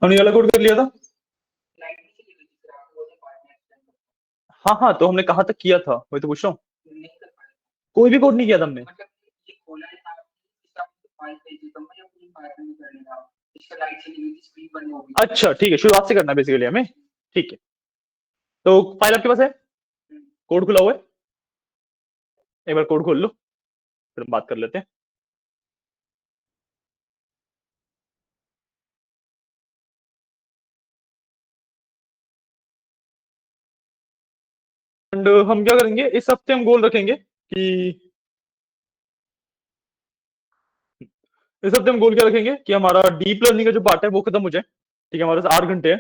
हमने वाला कोड कर लिया था। हाँ हाँ, तो हमने कहाँ तक किया था वही तो पूछ रहा हूँ। कोई भी कोड नहीं किया था हमने। अच्छा ठीक है, शुरुआत से करना है बेसिकली हमें। ठीक है, तो फाइल आपके पास है, कोड खुला हुआ है, एक बार कोड खोल लो फिर हम बात कर लेते हैं। एंड हम क्या करेंगे, इस हफ्ते हम गोल रखेंगे कि इस हफ्ते हम गोल क्या रखेंगे कि हमारा डीप लर्निंग का जो पार्ट है वो खत्म हो जाए। ठीक है, हमारे पास 8 घंटे हैं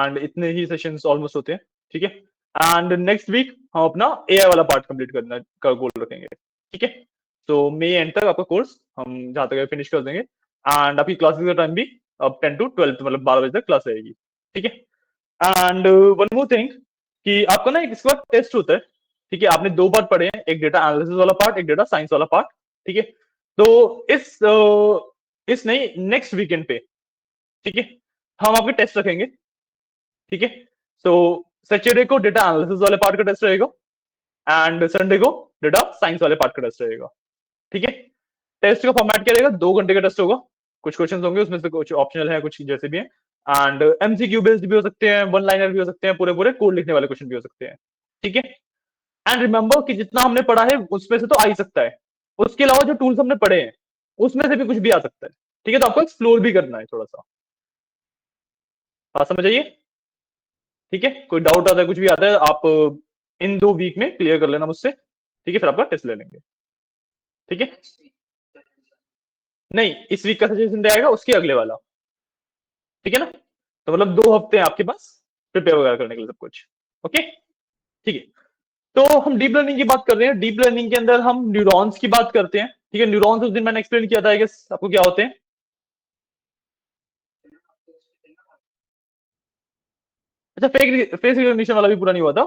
एंड इतने ही सेशंस ऑलमोस्ट होते हैं। ठीक है, एंड नेक्स्ट वीक हम अपना एआई वाला पार्ट कंप्लीट करना का गोल रखेंगे। ठीक है, तो मई एंड तक आपका कोर्स हम जहां तक फिनिश कर देंगे एंड आपकी क्लासेस का टाइम भी अब 10 to 12 मतलब 12 बजे तक क्लास रहेगी। ठीक है, एंड वन मोर थिंग कि आपका ना एक इसके बाद टेस्ट होता है। ठीक है, आपने 2 पार्ट पढ़े हैं, एक डेटा एनालिसिस वाला पार्ट, एक डेटा साइंस वाला पार्ट। ठीक है, तो इस नहीं नेक्स्ट वीकेंड पे, ठीक है, हम आपके टेस्ट रखेंगे। ठीक है, सो सैटरडे को डेटा एनालिसिस वाले पार्ट का टेस्ट रहेगा एंड संडे को डेटा साइंस वाले पार्ट का टेस्ट रहेगा। ठीक है, टेस्ट का फॉर्मेट क्या रहेगा, 2 घंटे का टेस्ट होगा, कुछ क्वेश्चन होंगे उसमें से, कुछ ऑप्शनल है, कुछ जैसे भी है, एंड एमसीक्यू बेस्ड भी हो सकते हैं, वन लाइनर भी हो सकते हैं, पूरे पूरे कोड लिखने वाले क्वेश्चन भी हो सकते हैं। ठीक है, एंड रिमेंबर कि जितना हमने पढ़ा है उसमें से तो आ ही सकता है, उसके अलावा जो टूल्स हमने पढ़े हैं उसमें से भी कुछ भी आ सकता है। ठीक है, तो आपको एक्सप्लोर भी करना है थोड़ा सा। बात समझ आइए। ठीक है, कोई डाउट आता है, कुछ भी आता है, आप इन 2 वीक में क्लियर कर लेना मुझसे। ठीक है, फिर आपका टेस्ट ले लेंगे। ठीक है, नहीं इस वीक का सजेशन रहेगा उसके अगले वाला। ठीक है ना, तो मतलब 2 हफ्ते हैं आपके पास प्रिपेयर वगैरह करने के लिए सब कुछ। ओके, ठीक है, तो हम डीप लर्निंग की बात कर रहे हैं। डीप लर्निंग के अंदर हम न्यूरॉन्स की बात करते हैं। ठीक है, न्यूरॉन्स उस दिन मैंने एक्सप्लेन किया था, आई गेस आपको क्या होते हैं। अच्छा, फेस रिकॉग्निशन वाला भी पूरा नहीं हुआ था।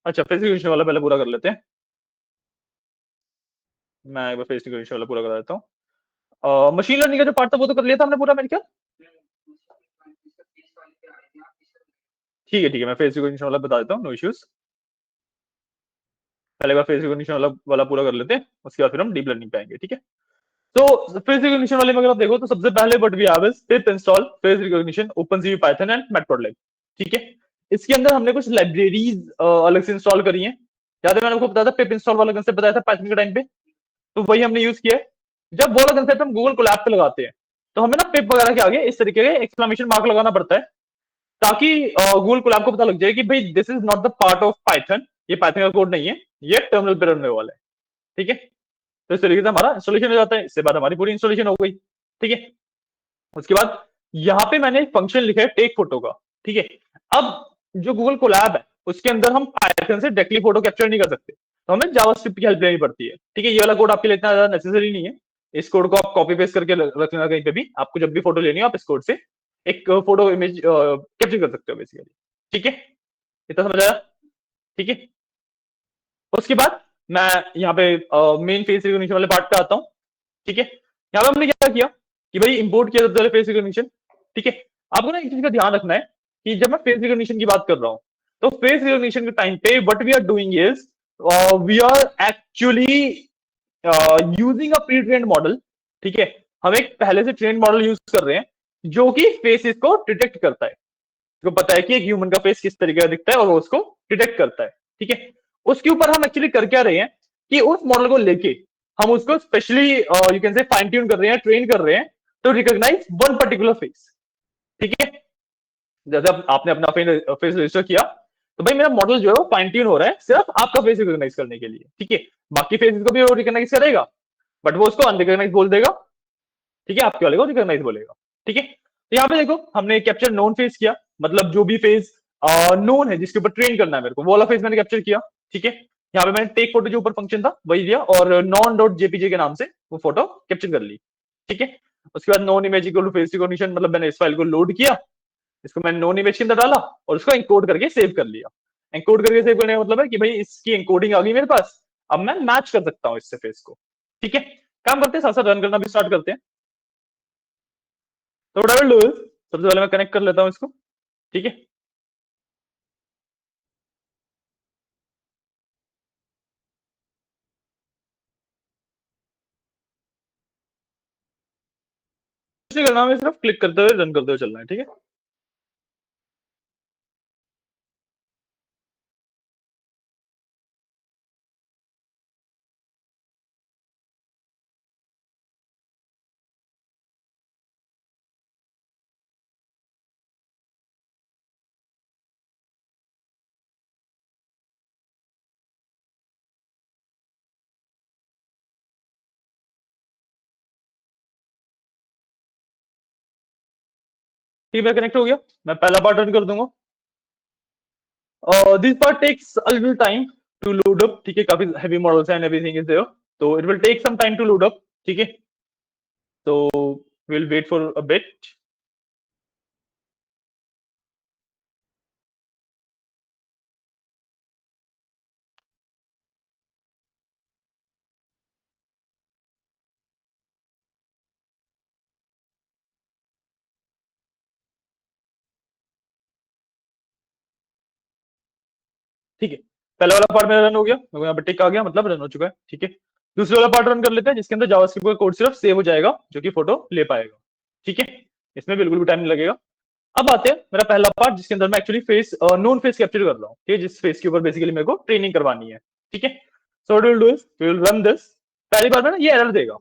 अच्छा, फेस रिकॉग्निशन वाला पहले पूरा कर लेते हैं। मैं एक बार फेस रिकॉग्निशन वाला पूरा करा देता हूँ। मशीन लर्निंग का जो पार्ट था वो तो कर लिया था हमने पूरा मेरे ख्याल। ठीक है, मैं फेस रिकॉग्निशन वाला बता देता हूँ, नो इश्यूज। पहले बार फेस रिकॉग्निशन वाला पूरा कर लेते हैं, उसके बाद फिर हम डीप लर्निंग पे आएंगे। ठीक है, तो फेस रिकॉग्निशन वाले में अगर आप देखो तो सबसे पहले what we have is pip install face recognition OpenCV Python and Matplotlib. ठीक है, इसके अंदर हमने कुछ लाइब्रेरीज अलग से इंस्टॉल करी हैं। याद है मैंने आपको बताया था पिप इंस्टॉल वाला कंसेप्ट बताया था पाइथन के टाइम पे, तो वही हमने यूज किया है। जब वो वाला कंसेप्ट हम गूगल कोलैब पे लगाते हैं तो हमें ना पिप वगैरह के आगे इस तरीके के एक्सक्लेमेशन मार्क लगाना पड़ता है, ताकि गूगल कोलैब को पता लग जाए कि भाई this is not the part of Python, ये पाइथन का कोड नहीं है, ये टर्मिनल पे रनने वाला है। ठीक है, तो इस तरीके से हमारा इंस्टॉलेशन हो जाता है, इसके बाद हमारी पूरी इंस्टॉलेशन हो गई। ठीक है, उसके बाद यहाँ पे मैंने एक फंक्शन लिखा है टेक फोटो का। ठीक है, अब जो गूगल कोलैब है उसके अंदर हम पाइथन से डायरेक्टली फोटो कैप्चर नहीं कर सकते, तो हमें जावास्क्रिप्ट की हेल्प लेनी पड़ती है। ठीक है, ये वाला कोड आपके लिए इतना ज्यादा नेसेसरी नहीं है, इस कोड को आप कॉपी पेस्ट करके रख लेना कहीं पे भी, आपको जब भी फोटो लेनी हो आप इस कोड से एक फोटो इमेज कैप्चर कर सकते हो बेसिकली। ठीक है, इतना समझ आया। ठीक है, उसके बाद मैं यहाँ पे मेन फेस रिकॉग्निशन वाले पार्ट पे आता हूँ। ठीक है, यहाँ पे हमने क्या किया कि भाई इंपोर्ट किया सबसे पहले फेस रिकॉग्निशन। ठीक है, आपको ना एक चीज का ध्यान रखना है कि जब मैं फेस रिकॉग्निशन की बात कर रहा हूँ तो फेस रिकॉग्निशन के टाइम पे what we are doing is we are actually using a pre trained model. ठीक है, हम एक पहले से ट्रेन मॉडल यूज कर रहे हैं जो कि फेसेस को डिटेक्ट करता है, उसको पता है कि एक ह्यूमन का फेस किस तरीके का दिखता है और वो उसको डिटेक्ट करता है। ठीक है, उसके ऊपर हम एक्चुअली कर क्या रहे हैं कि उस मॉडल को लेके हम उसको specially you can say fine tune कर रहे हैं, ट्रेन कर रहे हैं to recognise one particular face. ठीक है, जैसे आपने अपना फेस रजिस्टर किया तो भाई मेरा मॉडल जो है वो फाइन ट्यून हो रहा है सिर्फ आपका फेस रिकॉग्नाइज करने के लिए। ठीक है, बाकी फेसेस को भी वो रिकॉग्नाइज करेगा बट वो उसको अनरिकॉग्नाइज बोल देगा। ठीक है, आपके वाले को रिकॉग्नाइज बोलेगा। ठीक है, तो यहाँ पे देखो हमने कैप्चर नोन फेस किया, मतलब जो भी फेस नोन है जिसके ऊपर ट्रेन करना है मेरे को वो वाला फेस मैंने कैप्चर किया। ठीक है, यहाँ पे मैंने टेक फोटो जो ऊपर फंक्शन था वही दिया और नॉन डॉट जेपीजे के नाम से वो फोटो कैप्चर कर ली। ठीक है, उसके बाद known image equal to face recognition, मतलब मैंने इस फाइल को लोड किया, इसको मैंने नॉन इमेज के अंदर डाला और उसको एनकोड करके सेव कर लिया। एनकोड करके सेव करने का मतलब है कि भाई इसकी एनकोडिंग आ गई मेरे पास, अब मैं मैच कर सकता हूँ इससे फेस को। ठीक है, काम करते हैं, साथ साथ रन करना भी स्टार्ट करते हैं। So what I will do is सबसे पहले मैं कनेक्ट कर लेता हूं इसको, ठीक है। कुछ नहीं करना, हमें सिर्फ क्लिक करते हुए रन करते हुए चलना है, ठीक है। ठीक है, कनेक्ट हो गया। मैं पहला पार्ट रन कर दूंगा। This part takes a little time to load up, ठीक है। काफी heavy models and everything is there, तो it will take some time to load up, ठीक है। तो will wait for a bit. ठीक है, पहला वाला पार्ट मेरा रन हो गया, मेरे को यहाँ पे टिक आ गया, मतलब रन हो चुका है, ठीक है। दूसरे वाला पार्ट रन कर लेते हैं, जिसके अंदर जावास्क्रिप्ट का कोड सिर्फ सेव हो जाएगा, जो कि फोटो ले पाएगा, ठीक है। इसमें बिल्कुल भी टाइम नहीं लगेगा। अब आते हैं मेरा पहला पार्ट, जिसके अंदर मैं actually face known face capture कर रहा हूँ, ठीक है, जिस फेस के ऊपर बेसिकली मेरे को ट्रेनिंग करवानी है, ठीक है। So what will do is we will run this. पहली बार में ना ये एरर देगा,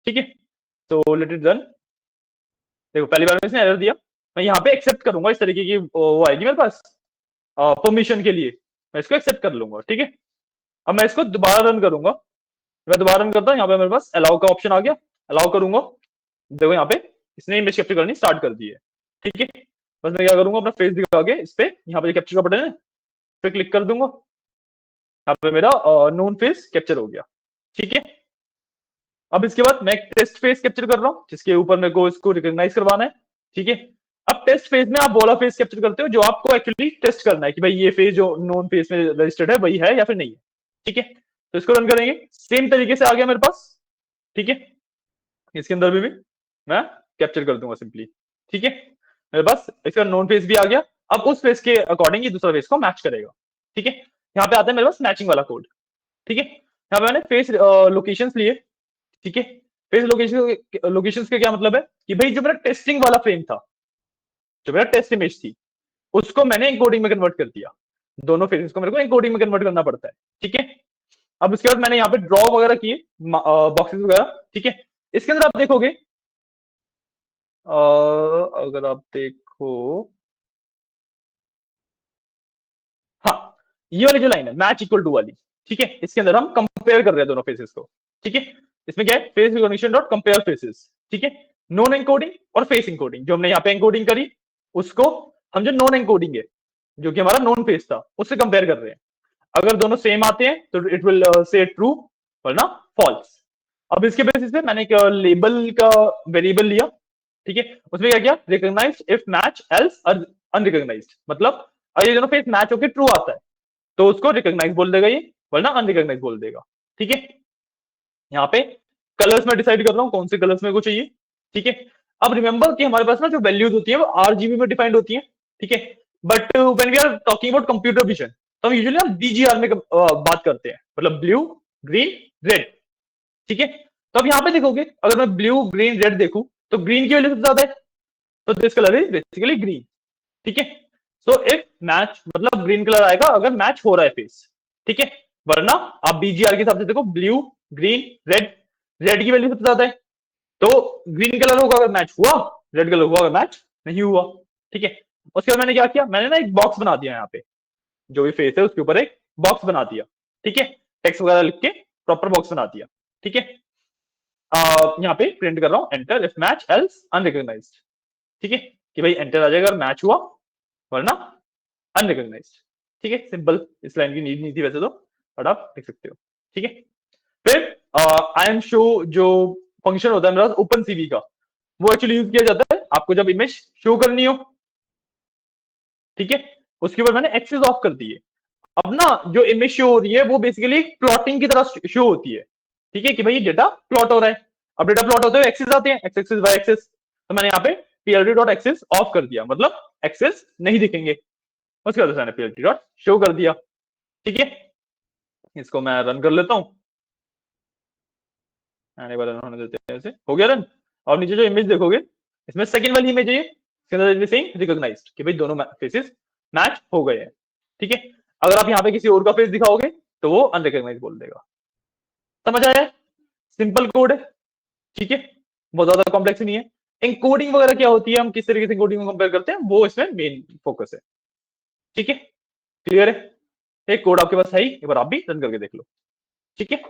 ठीक है। तो लेट इट रन। देखो पहली बार में इसने एरर दिया, मैं यहाँ पे एक्सेप्ट करूंगा, इस तरीके की वो आएगी मेरे पास परमिशन के लिए, मैं इसको एक्सेप्ट कर लूंगा, ठीक है। अब मैं इसको दोबारा रन करूंगा। मैं दोबारा रन करता हूँ, यहाँ पे मेरे पास अलाउ का ऑप्शन आ गया, अलाउ करूंगा। देखो यहाँ पे इसने इमेज कैप्चर करनी स्टार्ट कर दी है, ठीक है। बस मैं क्या करूंगा, अपना फेस दिखा के इस पे यहाँ पे कैप्चर का बटन है, पे क्लिक कर दूंगा। यहाँ पे मेरा नोन फेस कैप्चर हो गया, ठीक है। अब इसके बाद मैं एक टेस्ट फेस कैप्चर कर रहा हूँ, जिसके ऊपर मेरे को इसको रिकॉग्नाइज करवाना है, ठीक है। अब टेस्ट फेज में आप बोला फेस कैप्चर करते हो, जो आपको एक्चुअली टेस्ट करना है कि भाई ये फेज जो नोन फेस में रजिस्टर्ड है वही है या फिर नहीं है, ठीक है। तो इसको रन करेंगे, सेम तरीके से आ गया मेरे पास, ठीक है। इसके अंदर भी मैं कैप्चर कर दूंगा सिंपली, ठीक है। मेरे पास इसका नोन फेस भी आ गया। अब उस फेस के अकॉर्डिंग ये दूसरा फेस को मैच करेगा, ठीक है। यहाँ पे आता है मेरे पास मैचिंग वाला कोड, ठीक है। यहाँ पे मैंने फेस लोकेशंस लिए, ठीक है। फेस लोकेशन लोकेशंस का क्या मतलब है कि भाई जो मेरा टेस्टिंग वाला फ्रेम था, जो मेरा टेस्ट इमेज थी, उसको मैंने एन्कोडिंग में कन्वर्ट कर दिया। दोनों फेसेस को मेरे को एन्कोडिंग में कन्वर्ट करना पड़ता है, ठीक है। अब उसके बाद मैंने यहाँ पे ड्रॉ वगैरह किए, बॉक्सेस वगैरह, ठीक है। इसके अंदर आप देखोगे, अगर आप देखो, हाँ, ये वाली जो लाइन है मैच इक्वल टू वाली, ठीक है, इसके अंदर हम कंपेयर कर रहे हैं दोनों फेसेस को, ठीक है। इसमें क्या है, face recognition dot compare faces, ठीक है। नॉन एन्कोडिंग और फेस एन्कोडिंग, जो हमने यहाँ पे एन्कोडिंग करी, उसको हम जो नॉन एन्कोडिंग है, जो कि हमारा नॉन फेस था, उससे कंपेयर कर रहे हैं। अगर दोनों सेम आते हैं तो इट विल से ट्रू, वरना फॉल्स। अब इसके बेसिस पे मैंने एक लेबल का वेरिएबल लिया, ठीक है। उसमें क्या किया, recognise if match else unrecognised, मतलब अगर ये दोनों फेस मैच होकर ट्रू आता है तो उसको रिकॉग्नाइज बोल देगा ये, वरना अनरिकॉग्नाइज बोल देगा, ठीक है। यहाँ पे कलर्स में डिसाइड कर रहा हूँ कौन से कलर्स मेरे को चाहिए, ठीक है। अब रिमेंबर कि हमारे पास ना जो वैल्यूज होती है वो आरजीबी में डिफाइंड होती है, ठीक है। But when we are talking about computer vision, तो हम यूजुअली ना बीजीआर में बात करते हैं, मतलब ब्लू ग्रीन रेड, ठीक है। तो अब यहाँ पे देखोगे, अगर मैं ब्लू ग्रीन रेड देखूं तो ग्रीन की वैल्यू सबसे ज्यादा है, तो this colour is basically green, ठीक है। सो इफ मैच, मतलब ग्रीन कलर आएगा अगर मैच हो रहा है फेस, ठीक है। वरना आप बीजीआर के हिसाब से देखो, ब्लू ग्रीन रेड, रेड की वैल्यू सबसे ज्यादा है, तो ग्रीन कलर होगा अगर मैच हुआ, रेड कलर हुआ अगर मैच नहीं हुआ, ठीक है। उसके बाद मैंने क्या किया, मैंने ना एक बॉक्स बना दिया यहाँ पे, जो भी फेस है उसके ऊपर एक बॉक्स बना दिया, ठीक है। टेक्स्ट वगैरह लिख के प्रॉपर बॉक्स बना दिया, ठीक है। यहाँ पे प्रिंट कर रहा हूँ, enter if match else unrecognised, ठीक है, कि भाई एंटर आ जाएगा अगर मैच हुआ, वरना अनरिकॉग्नाइज्ड, ठीक है। सिंपल, इस लाइन की नीड नहीं थी वैसे तो, बट आप देख सकते हो, ठीक है। फिर आई एम शो जो फंक्शन होता है मेरा ओपन सीवी का, वो एक्चुअली यूज किया जाता है आपको जब इमेज शो करनी हो, ठीक है। उसके बाद मैंने एक्सेस ऑफ कर दिए। अब ना जो इमेज शो हो रही है वो बेसिकली प्लॉटिंग की तरह शो होती है, ठीक है, कि भाई डेटा प्लॉट हो रहा है। अब डेटा प्लॉट होते हुए एक्सेस आते हैं, एक्स एक्सेस वाई एक्सेस, तो मैंने यहाँ पे plt डॉट एक्सेस ऑफ कर दिया, मतलब एक्सेस नहीं दिखेंगे। उसके बाद मैंने plt डॉट शो कर दिया। ठीक है, इसको मैं रन कर लेता हूँ, आने वाला होने देते हैं, ऐसे हो गया रन। और नीचे जो इमेज देखोगे, इसमें सेकंड वाली इमेज है ये, रिकॉग्नाइज्ड कि भाई दोनों फेसेस मैच हो गए हैं। ठीक है, अगर आप यहाँ पे किसी और का फेस दिखाओगे तो वो अनरिकॉग्नाइज बोल देगा। समझ आया? सिंपल कोड है। ठीक है, बहुत ज्यादा कॉम्प्लेक्स नहीं है। एनकोडिंग वगैरह क्या होती है, हम किस तरीके से कोडिंग को कंपेयर करते हैं, वो इसमें मेन फोकस है। ठीक है, क्लियर है? एक कोड आपके पास है ही, एक बार आप भी रन करके देख लो। ठीक है,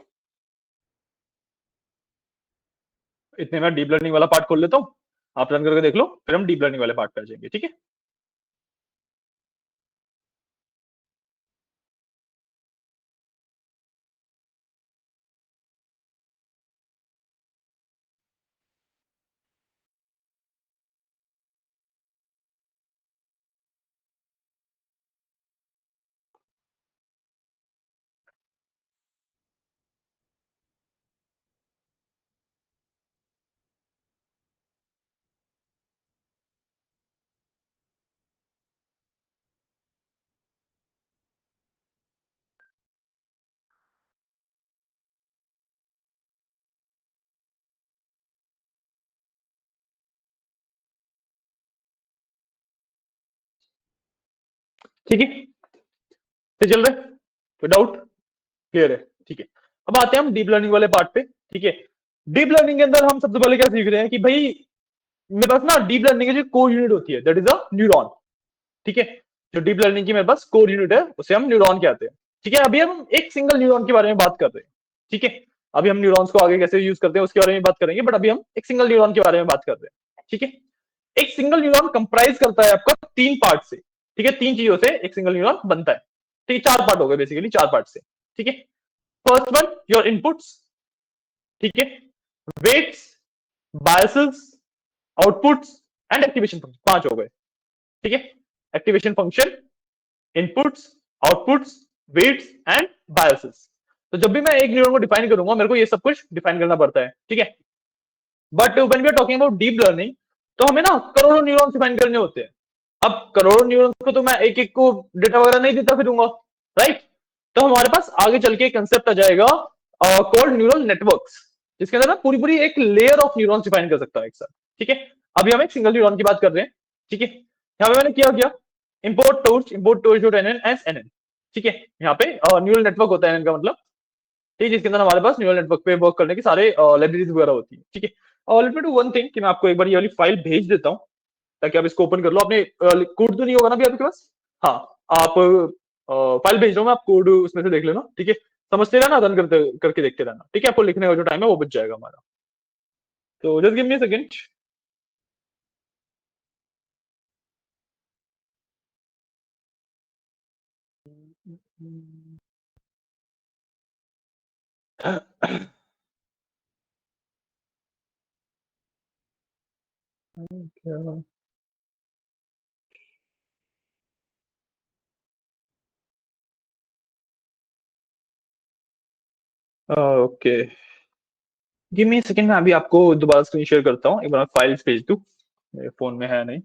इतने में डीप लर्निंग वाला पार्ट खोल लेता हूँ, आप रन करके देख लो, फिर हम डीप लर्निंग वाले पार्ट पे आ जाएंगे। ठीक है, ठीक है, तो चल रहा है, कोई डाउट? क्लियर है? ठीक है, अब आते हैं हम डीप लर्निंग वाले पार्ट पे। ठीक है, डीप लर्निंग के अंदर हम सबसे पहले क्या सीख रहे हैं कि भाई मेरे पास ना डीप लर्निंग की जो कोर यूनिट होती है, दैट इज अ न्यूरॉन। ठीक है, जो डीप लर्निंग की मेरे पास कोर यूनिट है उसे हम न्यूरॉन कहते हैं। ठीक है, अभी हम एक सिंगल न्यूरॉन के बारे में बात कर रहे हैं। ठीक है, अभी हम न्यूरॉन्स को आगे कैसे यूज करते हैं उसके बारे में बात करेंगे, बट अभी हम एक सिंगल न्यूरॉन के बारे में बात कर रहे हैं। ठीक है, एक सिंगल न्यूरॉन कंप्राइज करता है आपका तीन पार्ट से। ठीक है, तीन चीजों से एक सिंगल न्यूरॉन बनता है। ठीक है, चार पार्ट हो गए बेसिकली, चार पार्ट से। ठीक है, फर्स्ट वन योर इनपुट्स। ठीक है, weights, biases, outputs and activation function, पांच हो गए। ठीक है, activation function, inputs, outputs, weights and biases. तो जब भी मैं एक न्यूरॉन को डिफाइन करूंगा, मेरे को ये सब कुछ डिफाइन करना पड़ता है। ठीक है, but when we are talking about deep learning, तो हमें ना करोड़ों न्यूरॉन डिफाइन करने होते हैं। अब करोड़ों न्यूरॉन्स को तो मैं एक एक को डेटा वगैरह नहीं देता फिरूंगा, राइट? तो हमारे पास आगे चल के कंसेप्ट आ जाएगा कॉल्ड न्यूरल नेटवर्क्स, जिसके अंदर ना पूरी पूरी एक लेयर ऑफ न्यूरॉन्स डिफाइन कर सकता है एक साथ। ठीक है, अभी हम एक सिंगल न्यूरॉन की बात कर रहे हैं। ठीक है, यहाँ पे मैंने क्या किया, import torch dot nn as nn. ठीक है, यहाँ पे न्यूरल नेटवर्क होता है एनएन का मतलब। ठीक है, जिसके अंदर हमारे पास न्यूरल नेटवर्क पे वर्क करने की सारे लाइब्रेरीज वगैरह होती है। ठीक है, और let me do one thing कि मैं आपको एक बार ये वाली फाइल भेज देता हूँ, ताकि आप इसको ओपन कर लो। आपने कोड तो नहीं होगा ना अभी आपके पास? हाँ, आप फाइल भेज रहा हूँ मैं, आप कोड उसमें से देख लेना। ठीक है, समझते रहना, रन करते करके देखते रहना। ठीक है, आपको लिखने का जो टाइम है वो बच जाएगा हमारा। तो just give me a second. Okay, give me second, मैं अभी आपको दोबारा स्क्रीन शेयर करता हूँ, एक बार फाइल्स भेज दूँ, मेरे फोन में है नहीं।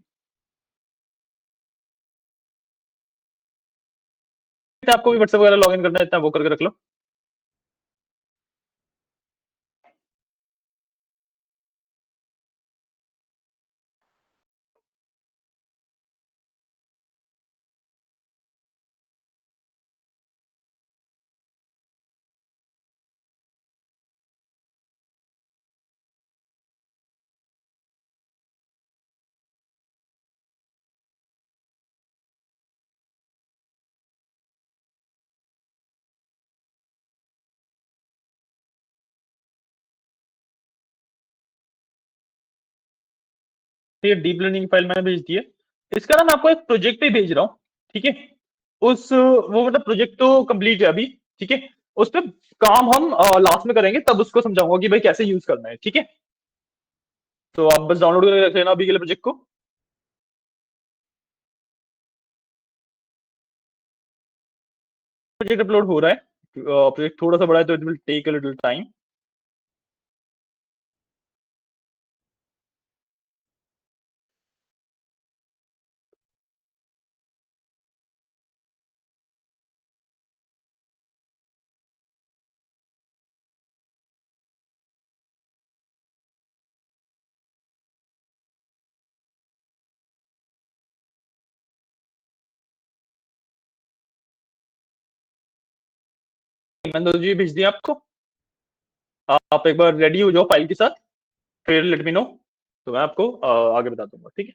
आपको भी व्हाट्सएप वगैरह लॉगिन करना है, इतना वो करके रख लो। ये डीप लर्निंग फाइल मैंने भेज दी है। इसका ना मैं आपको एक प्रोजेक्ट ही भेज रहा हूँ। ठीक है, उस वो मतलब प्रोजेक्ट तो कंप्लीट है अभी। ठीक है, उस पर काम हम लास्ट में करेंगे, तब उसको समझाऊंगा कि भाई कैसे यूज करना है। ठीक है, तो आप बस डाउनलोड करके रख लेना अभी के लिए प्रोजेक्ट को। प्रोजेक्ट अपलोड हो रहा है, प्रोजेक्ट थोड़ा सा बड़ा है तो it will take a little time. मैंने तो जी भेज दिया आपको। आप एक बार रेडी हो जाओ फाइल के साथ, फिर लेट मी नो, तो मैं आपको आगे बता दूंगा, ठीक है।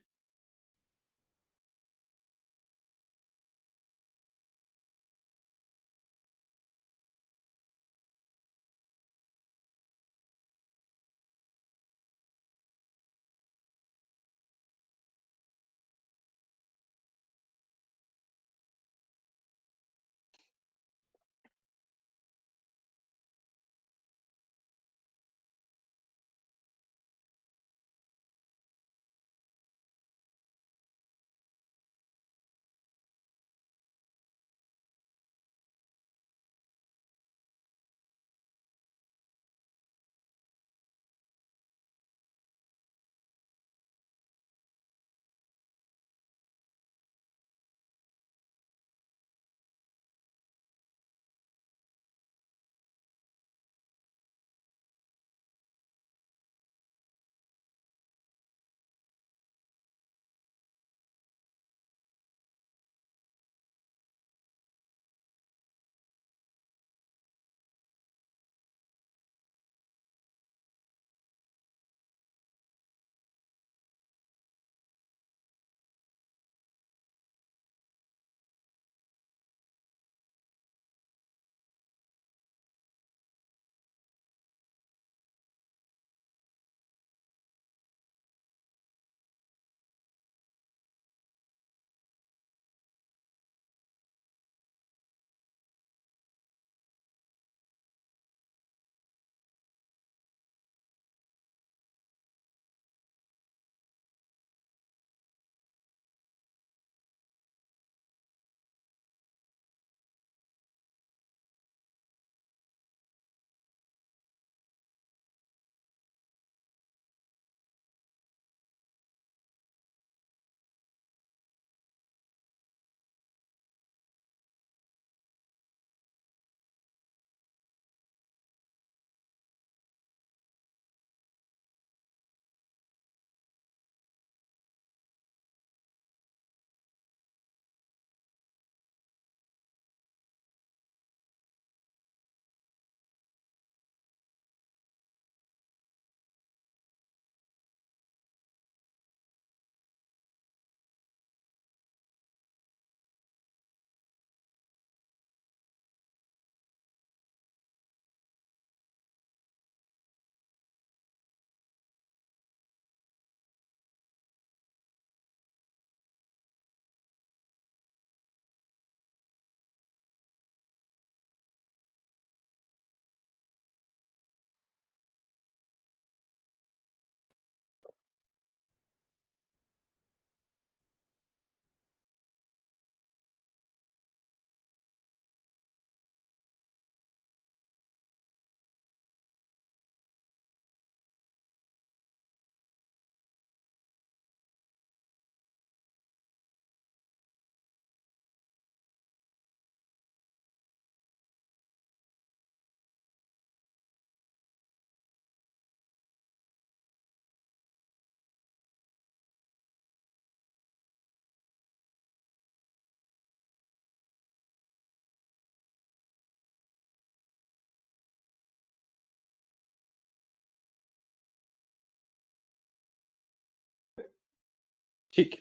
ठीक है,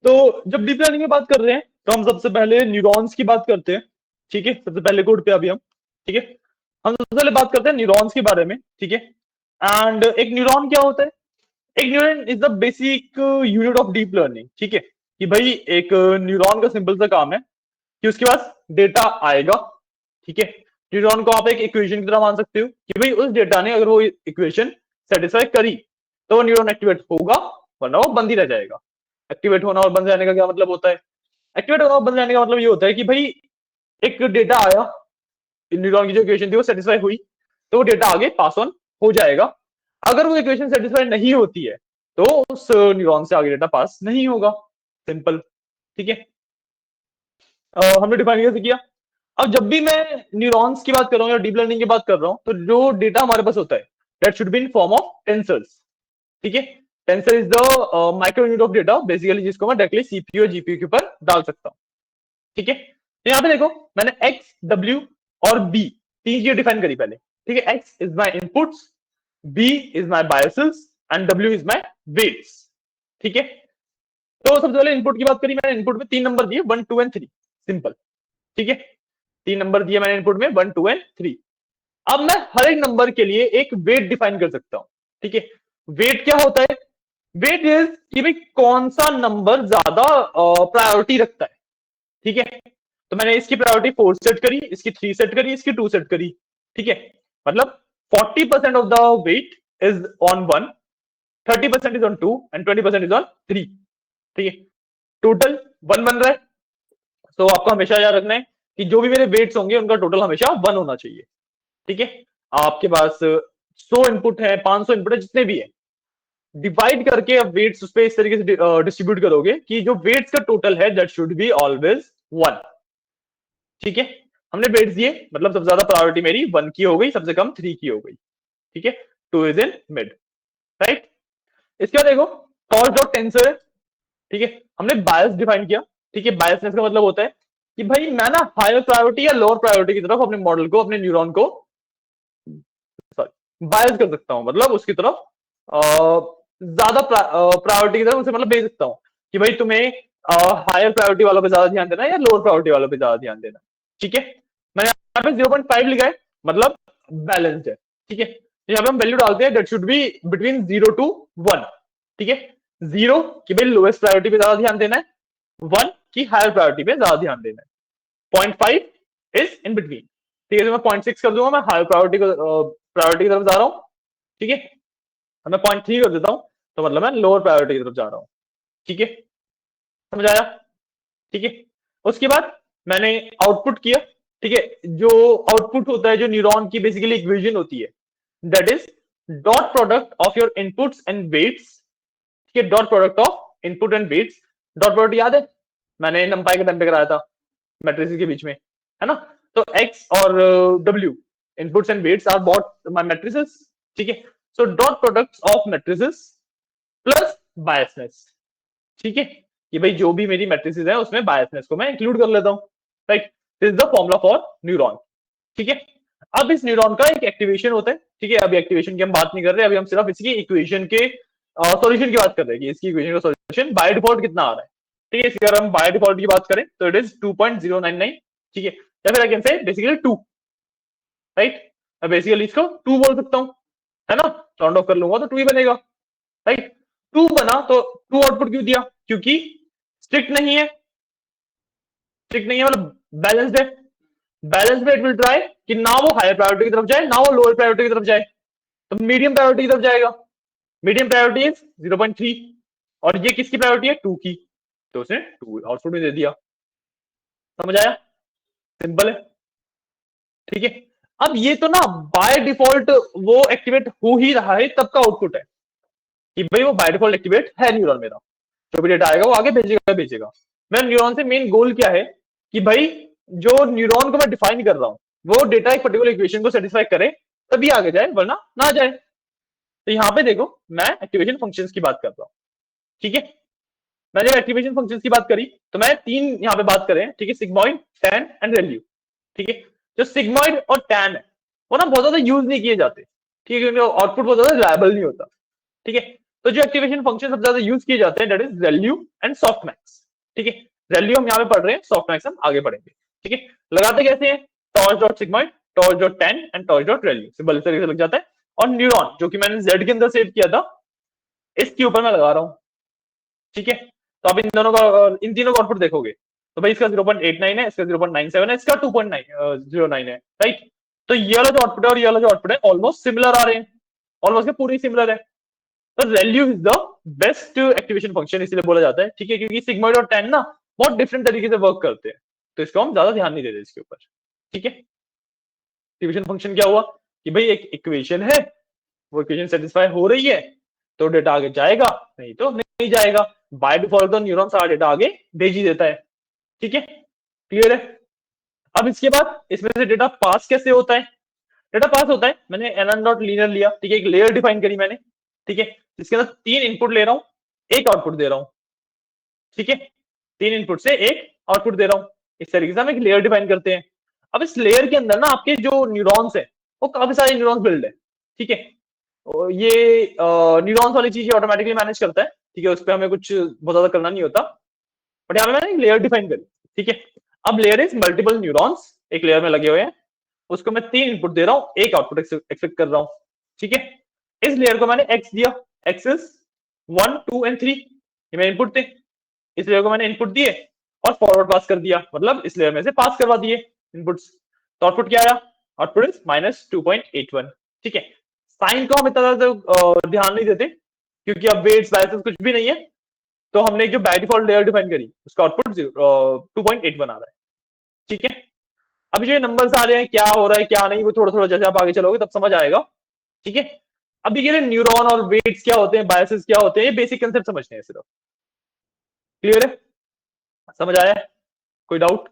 तो जब डीप लर्निंग की बात कर रहे हैं तो हम सबसे पहले न्यूरॉन्स की बात करते हैं, ठीक है। सबसे पहले कोड पे अभी हम, ठीक है, हम सबसे पहले बात करते हैं न्यूरॉन्स के बारे में, ठीक है। एंड एक न्यूरॉन क्या होता है? एक neuron is the basic unit of deep learning, ठीक है। कि भाई एक न्यूरॉन का सिंपल सा काम है कि उसके पास डेटा आएगा, ठीक है। न्यूरॉन को आप एक इक्वेशन की तरह मान सकते हो कि भाई उस डेटा ने अगर वो इक्वेशन सेटिस्फाई करी तो वो न्यूरॉन एक्टिवेट होगा, वरना वो बंद ही रह जाएगा। एक्टिवेट होना और बंद रहने का क्या मतलब होता है? एक्टिवेट होना और बंद रहने का मतलब ये होता है कि भाई एक डेटा आया, न्यूरॉन की जो इक्वेशन थी वो सेटिस्फाई हुई, तो वो डेटा आगे पास ऑन हो जाएगा। अगर वो इक्वेशन सेटिस्फाई नहीं होती है तो उस न्यूरॉन से आगे डेटा पास नहीं होगा, सिंपल, ठीक है। हमने डिफाइन कैसे किया? अब जब भी मैं न्यूरॉन्स की बात कर रहा हूँ या डीप लर्निंग की बात कर रहा हूँ तो जो डेटा हमारे पास होता है that should be in form of tensors, ठीक है। Tensor is the micro unit of data basically, जिसको मैं डायरेक्टली सीपीयू और जीपीयू के ऊपर डाल सकता हूँ, ठीक है। तो यहाँ पे देखो मैंने एक्स डब्ल्यू और बी, तीन चीजें डिफाइन करी पहले, ठीक है। X is my inputs, B is my biases and W is my weights, ठीक है। तो सबसे पहले इनपुट की बात करी मैंने, इनपुट में 3 नंबर दिए 1 2 एंड 3, सिंपल, ठीक है। 3 नंबर दिए मैंने इनपुट में 1 2 एंड 3। अब मैं हर एक नंबर के लिए एक वेट डिफाइन कर सकता हूं, ठीक है। वेट क्या होता है? वेट इज कि भाई कौन सा नंबर ज्यादा प्रायोरिटी रखता है, ठीक है। तो मैंने इसकी प्रायोरिटी 4 सेट करी, इसकी 3 सेट करी, इसकी 2 सेट करी, ठीक है। मतलब 40% of the weight is on 1, 30% is on 2 and 20% is on 3, ठीक है। टोटल 1 बन रहा है। तो आपको हमेशा याद रखना है कि जो भी मेरे वेट्स होंगे उनका टोटल हमेशा 1 होना चाहिए, ठीक है। आपके पास 100 इनपुट है, 500 इनपुट है, जितने भी है, डिवाइड करके अब वेट्स उस पे इस तरीके से डिस्ट्रीब्यूट करोगे कि जो वेट्स का टोटल है दैट शुड बी ऑलवेज 1, ठीक है। हमने वेट्स दिए, मतलब सबसे ज्यादा प्रायोरिटी मेरी 1 की हो गई, सबसे कम 3 की हो गई, ठीक है। 2 इज इन मिड, राइट। इसके बाद देखो टॉर्च डॉट टेंसर है, ठीक है। हमने बायस डिफाइन किया, ठीक है। बायसनेस का मतलब होता है कि भाई मैं ना हायर प्रायोरिटी या लोअर प्रायोरिटी की तरफ अपने मॉडल को, अपने न्यूरॉन को सॉरी बायस कर सकता हूं, मतलब उसकी तरफ ज्यादा प्रायोरिटी की तरफ उसे मतलब भेज सकता हूं कि भाई तुम्हें हायर प्रायोरिटी वालों पे ज्यादा ध्यान देना है या लोअर प्रायोरिटी वालों पे ज्यादा ध्यान देना, ठीक है। मैंने यहाँ पे 0.5 लिखा है, मतलब बैलेंस्ड है, ठीक है। यहाँ पे हम वैल्यू डालते हैं that should be between 0 to 1, ठीक है। 0 कि भाई लोएस्ट प्रायोरिटी पे ज्यादा ध्यान देना है, 1 की हायर प्रायोरिटी पे ज्यादा ध्यान देना है, 0.5 इज इन बिटवीन, ठीक है। तो मैं 0.6 कर दूंगा, मैं हायर प्रायोरिटी की तरफ जा रहा हूँ, ठीक है। मैं 0.3 कर देता हूं तो मतलब मैं लोअर प्रायोरिटी की तरफ जा रहा हूं, ठीक है। समझ आया, ठीक है। उसके बाद मैंने आउटपुट किया, ठीक है। जो आउटपुट होता है, जो न्यूरॉन की बेसिकली इक्वेशन होती है, that is dot product of your inputs and weights, ठीक है। Dot product of input and weights, dot product याद है, मैंने नंपाई के टाइम पे कराया था मैट्रिसेस के बीच में, है ना। तो एक्स और W, inputs and weights are both my matrices, ठीक है। So dot products of matrices plus biases, ठीक है। कि भाई जो भी मेरी मैट्रिसेस है उसमें बायसनेस को मैं इंक्लूड कर लेता हूं, right. This is the formula for neuron, ठीक है। अब इस न्यूरॉन का एक एक्टिवेशन होता है, ठीक है। अभी एक्टिवेशन की हम बात नहीं कर रहे, अभी हम सिर्फ इसकी इक्वेशन के सॉल्यूशन की बात कर रहे हैं कि इसकी इक्वेशन का सॉल्यूशन बाय डिफॉल्ट कितना आ रहा है, ठीक है। अगर हम बाय डिफॉल्ट की बात करें तो इट इज 2.099, ठीक है। या फिर I can say basically 2, right. मैं बेसिकली इसको 2 बोल सकता हूं, है ना। राउंड ऑफ कर लूंगा तो 2 ही बनेगा, राइट। 2 बना तो 2 आउटपुट क्यों दिया? क्योंकि स्ट्रिक्ट नहीं है, स्ट्रिक्ट नहीं है मतलब बैलेंस्ड है। बैलेंस में इट विल ट्राई कि ना वो हायर प्रायोरिटी की तरफ जाए ना वो लोअर प्रायोरिटी की तरफ जाए, तो मीडियम प्रायोरिटी की तरफ जाएगा। मीडियम प्रायोरिटी इज 0.3 और ये किसकी प्रायोरिटी है? 2 की, तो उसने 2 आउटपुट में दे दिया। समझ आया? सिंपल है, ठीक है। अब ये तो ना बाय डिफॉल्ट वो एक्टिवेट हो ही रहा है, तब का आउटपुट है कि भाई वो बाय डिफॉल्ट एक्टिवेट है न्यूरॉन मेरा, जो भी डेटा आएगा वो आगे भेजेगा भेजेगा। मेरा न्यूरॉन से मेन गोल क्या है कि भाई जो न्यूरॉन को मैं डिफाइन कर रहा हूं वो डेटा एक पर्टिकुलर इक्वेशन को सेटिस्फाई करे तभी आगे जाए, वरना ना जाए। तो यहाँ पे देखो मैं एक्टिवेशन फंक्शंस की बात कर रहा हूँ, ठीक है। मैंने एक्टिवेशन फंक्शंस की बात करी तो मैं 3 यहाँ पे बात करें, ठीक है। सिग्मॉइड, टैन एंड रेल्यू, ठीक है। जो सिग्मॉइड और टैन है वो ना बहुत ज्यादा यूज नहीं किए जाते, ठीक है, क्योंकि आउटपुट बहुत ज्यादा रिलायबल नहीं होता, ठीक है। तो जो एक्टिवेशन फंक्शन सबसे ज्यादा यूज किए जाते हैं that is ReLU and softmax, ठीक है। रेल्यू हम यहाँ पे पढ़ रहे हैं, सॉफ्टमैक्स हम आगे पढ़ेंगे, ठीक है। लगाते कैसे हैं? Torch dot sigmoid, torch dot tan and torch dot ReLU, simple इस तरीके से लग जाता है। और न्यूरॉन जो कि मैंने जेड के अंदर सेव किया था इसके ऊपर मैं लगा रहा हूँ, ठीक है। तो आप इन दोनों का, इन तीनों का आउटपुट देखोगे तो भाई इसका 0.89 है, इसका 0.97 है, इसका 2.09 है, राइट। तो ये वाला जो आउटपुट है और ये वाला जो आउटपुट है ऑलमोस्ट सिमिलर आ रहे हैं, ऑलमोस्ट पूरी सिमिलर है। तो ReLU is the best activation function इसलिए बोला जाता है, ठीक है, क्योंकि सिग्मॉइड और टैन ना बहुत डिफरेंट तरीके से वर्क करते हैं, तो इसको हम ज्यादा ध्यान नहीं देते इसके ऊपर, ठीक है। एक्टिवेशन फंक्शन क्या हुआ कि भाई एक इक्वेशन है, वो इक्वेशन सेटिस्फाई हो रही है तो डेटा आगे जाएगा, नहीं तो नहीं जाएगा। बाय डिफॉल्ट तो न्यूरॉन सारा डेटा आगे भेज ही देता है, ठीक है। क्लियर है? अब इसके बाद इसमें से डेटा पास कैसे होता है? डेटा पास होता है, मैंने एन डॉट लीनियर लिया, ठीक है, एक लेयर डिफाइन करी मैंने, ठीक है, जिसके अंदर 3 इनपुट ले रहा हूं, एक आउटपुट दे रहा हूं, ठीक है। 3 इनपुट से एक आउटपुट दे रहा हूं, इस तरीके से हम एक लेयर डिफाइन करते हैं। अब इस लेयर के अंदर ना आपके जो न्यूरॉन्स है वो काफी सारे न्यूरॉन्स बिल्ड है, ठीक है। और ये न्यूरॉन्स वाली चीज ऑटोमेटिकली मैनेज करता है, ठीक है, उस पर हमें कुछ बहुत ज्यादा करना नहीं होता। बट यहाँ पे मैंने एक लेयर डिफाइन करी, ठीक है। अब लेयर इज मल्टीपल न्यूरॉन्स एक लेयर में लगे हुए हैं, उसको मैं 3 इनपुट दे रहा हूँ, एक आउटपुट एक्सपेक्ट कर रहा हूँ, ठीक है। इस लेयर को मैंने एक्स दिया, एक्सेस 1 2 एंड 3, ये मेरे इनपुट थे। इस लेयर को मैंने इनपुट दिए और फॉरवर्ड पास कर दिया, मतलब इस लेयर में से पास करवा दिए इनपुट्स। तो आउटपुट क्या आया? आउटपुट इज -2.81, ठीक है। साइन को हम इतना ज्यादा ध्यान नहीं देते क्योंकि अब वेट्स बायसेस कुछ भी नहीं है, तो हमने जो बाय डिफॉल्ट लेयर डिफाइन करी उसका आउटपुट 2.81 आ रहा है, ठीक है। अब जो नंबर्स आ रहे हैं क्या हो रहा है क्या नहीं, वो थोड़ा थोड़ा जैसे आप आगे चलोगे तब समझ आएगा, ठीक है। अभी ये न्यूरॉन और वेट्स क्या होते हैं, बायसेस क्या होते हैं, ये बेसिक कंसेप्ट समझने हैं सिर्फ। क्लियर है? समझ आया है? कोई डाउट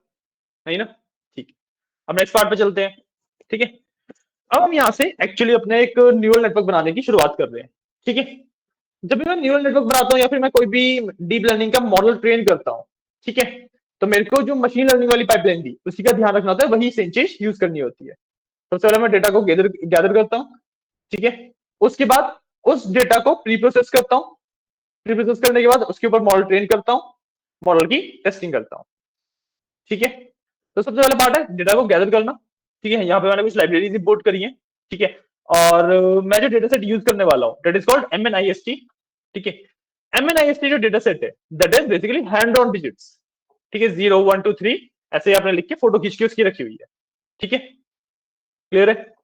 नहीं ना? ठीक है, अब नेक्स्ट पार्ट पे चलते हैं, ठीक है। अब हम यहाँ से एक्चुअली अपने एक न्यूरल नेटवर्क बनाने की शुरुआत कर रहे हैं, ठीक है। जब भी मैं न्यूरल नेटवर्क बनाता हूँ या फिर मैं कोई भी डीप लर्निंग का मॉडल ट्रेन करता हूँ, ठीक है, तो मेरे को जो मशीन लर्निंग वाली पाइपलाइन थी उसी का ध्यान रखना होता है, वही सेम चीज यूज करनी होती है। सबसे पहले मैं डेटा को गैदर गैदर करता हूँ, ठीक है। उसके बाद उस डेटा को प्री प्रोसेस करता हूँ, प्री प्रोसेस करने के बाद उसके ऊपर मॉडल ट्रेन करता हूँ, मॉडल की टेस्टिंग करता हूँ, ठीक है। तो सबसे पहला पार्ट है डेटा को गैदर करना, ठीक है। यहाँ पे मैंने कुछ लाइब्रेरीज इंपोर्ट करी है, ठीक है। और मैं जो डेटा सेट यूज करने वाला हूँ दैट इज कॉल्ड MNIST, ठीक है। MNIST जो डेटा सेट है that is basically hand on digits, ठीक है, 0 1 2 3 ऐसे आपने लिख के फोटो खींच के उसकी रखी हुई है, ठीक है। क्लियर है?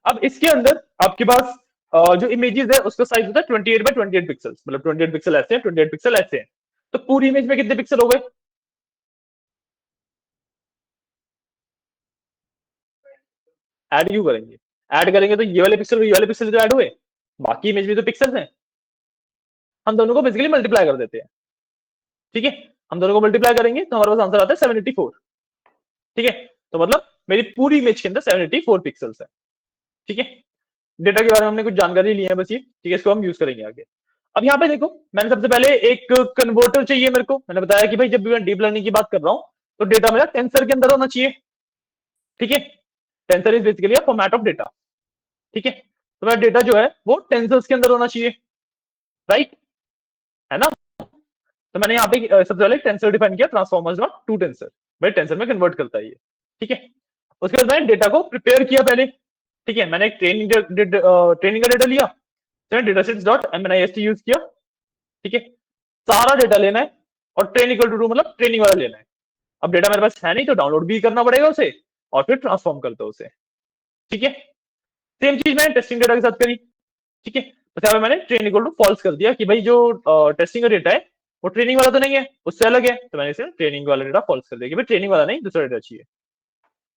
अब इसके अंदर आपके पास जो इमेजेस है उसका साइज होता है 28 by 28 पिक्सल्स, मतलब 28 पिक्सल ऐसे हैं, 28 पिक्सल ऐसे हैं। तो पूरी इमेज में कितने पिक्सल हो गए? ऐड क्यों करेंगे? ऐड करेंगे तो ये वाले पिक्सल ये वाले पिक्सल जो ऐड हुए, बाकी इमेज में तो पिक्सल्स हैं, हम दोनों को बेसिकली मल्टीप्लाई कर देते हैं, ठीक है। हम दोनों को मल्टीप्लाई करेंगे तो हमारे पास आंसर आता है 74, ठीक है। तो मतलब मेरी पूरी इमेज के अंदर 74 पिक्सल्स है, ठीक है। डेटा के बारे में हमने कुछ जानकारी ली है बस ये, ठीक है, इसको हम यूज करेंगे आगे। अब यहाँ पे देखो, मैंने सबसे पहले एक कन्वर्टर चाहिए मेरे को, मैंने बताया कि भाई जब भी मैं डीप लर्निंग की बात कर रहा हूँ तो डेटा मेरा टेंसर के अंदर होना चाहिए, ठीक है। Tensor is basically a format of data, ठीक है। तो मेरा डेटा जो है वो टेंसर्स के अंदर होना चाहिए, राइट, है ना। तो मैंने यहाँ पे सबसे पहले टेंसर डिफाइन किया, ट्रांसफॉर्मर्स डॉट टू टेंसर, भाई टेंसर में कन्वर्ट करता है ये, ठीक है। उसके बाद मैंने डेटा को प्रिपेयर किया पहले, ठीक है। मैंने एक ट्रेनिंग का डेटा लिया, data sets dot MNIST use किया, ठीक है। सारा डेटा लेना है और ट्रेन इक्वल टू ट्रू मतलब ट्रेनिंग वाला लेना है। अब डेटा मेरे पास है नहीं तो डाउनलोड भी करना पड़ेगा उसे और फिर ट्रांसफॉर्म करते उसे, ठीक है। सेम चीज मैंने टेस्टिंग डेटा के साथ करी, ठीक है। बस यहाँ पे मैंने ट्रेन इक्वल टू फॉल्स कर दिया कि भाई जो टेस्टिंग का डेटा है वो ट्रेनिंग वाला तो नहीं है, उससे अलग है, तो मैंने इसे ट्रेनिंग वाला डेटा फॉल्स कर दिया कि भाई ट्रेनिंग वाला नहीं दूसरा डेटा चाहिए।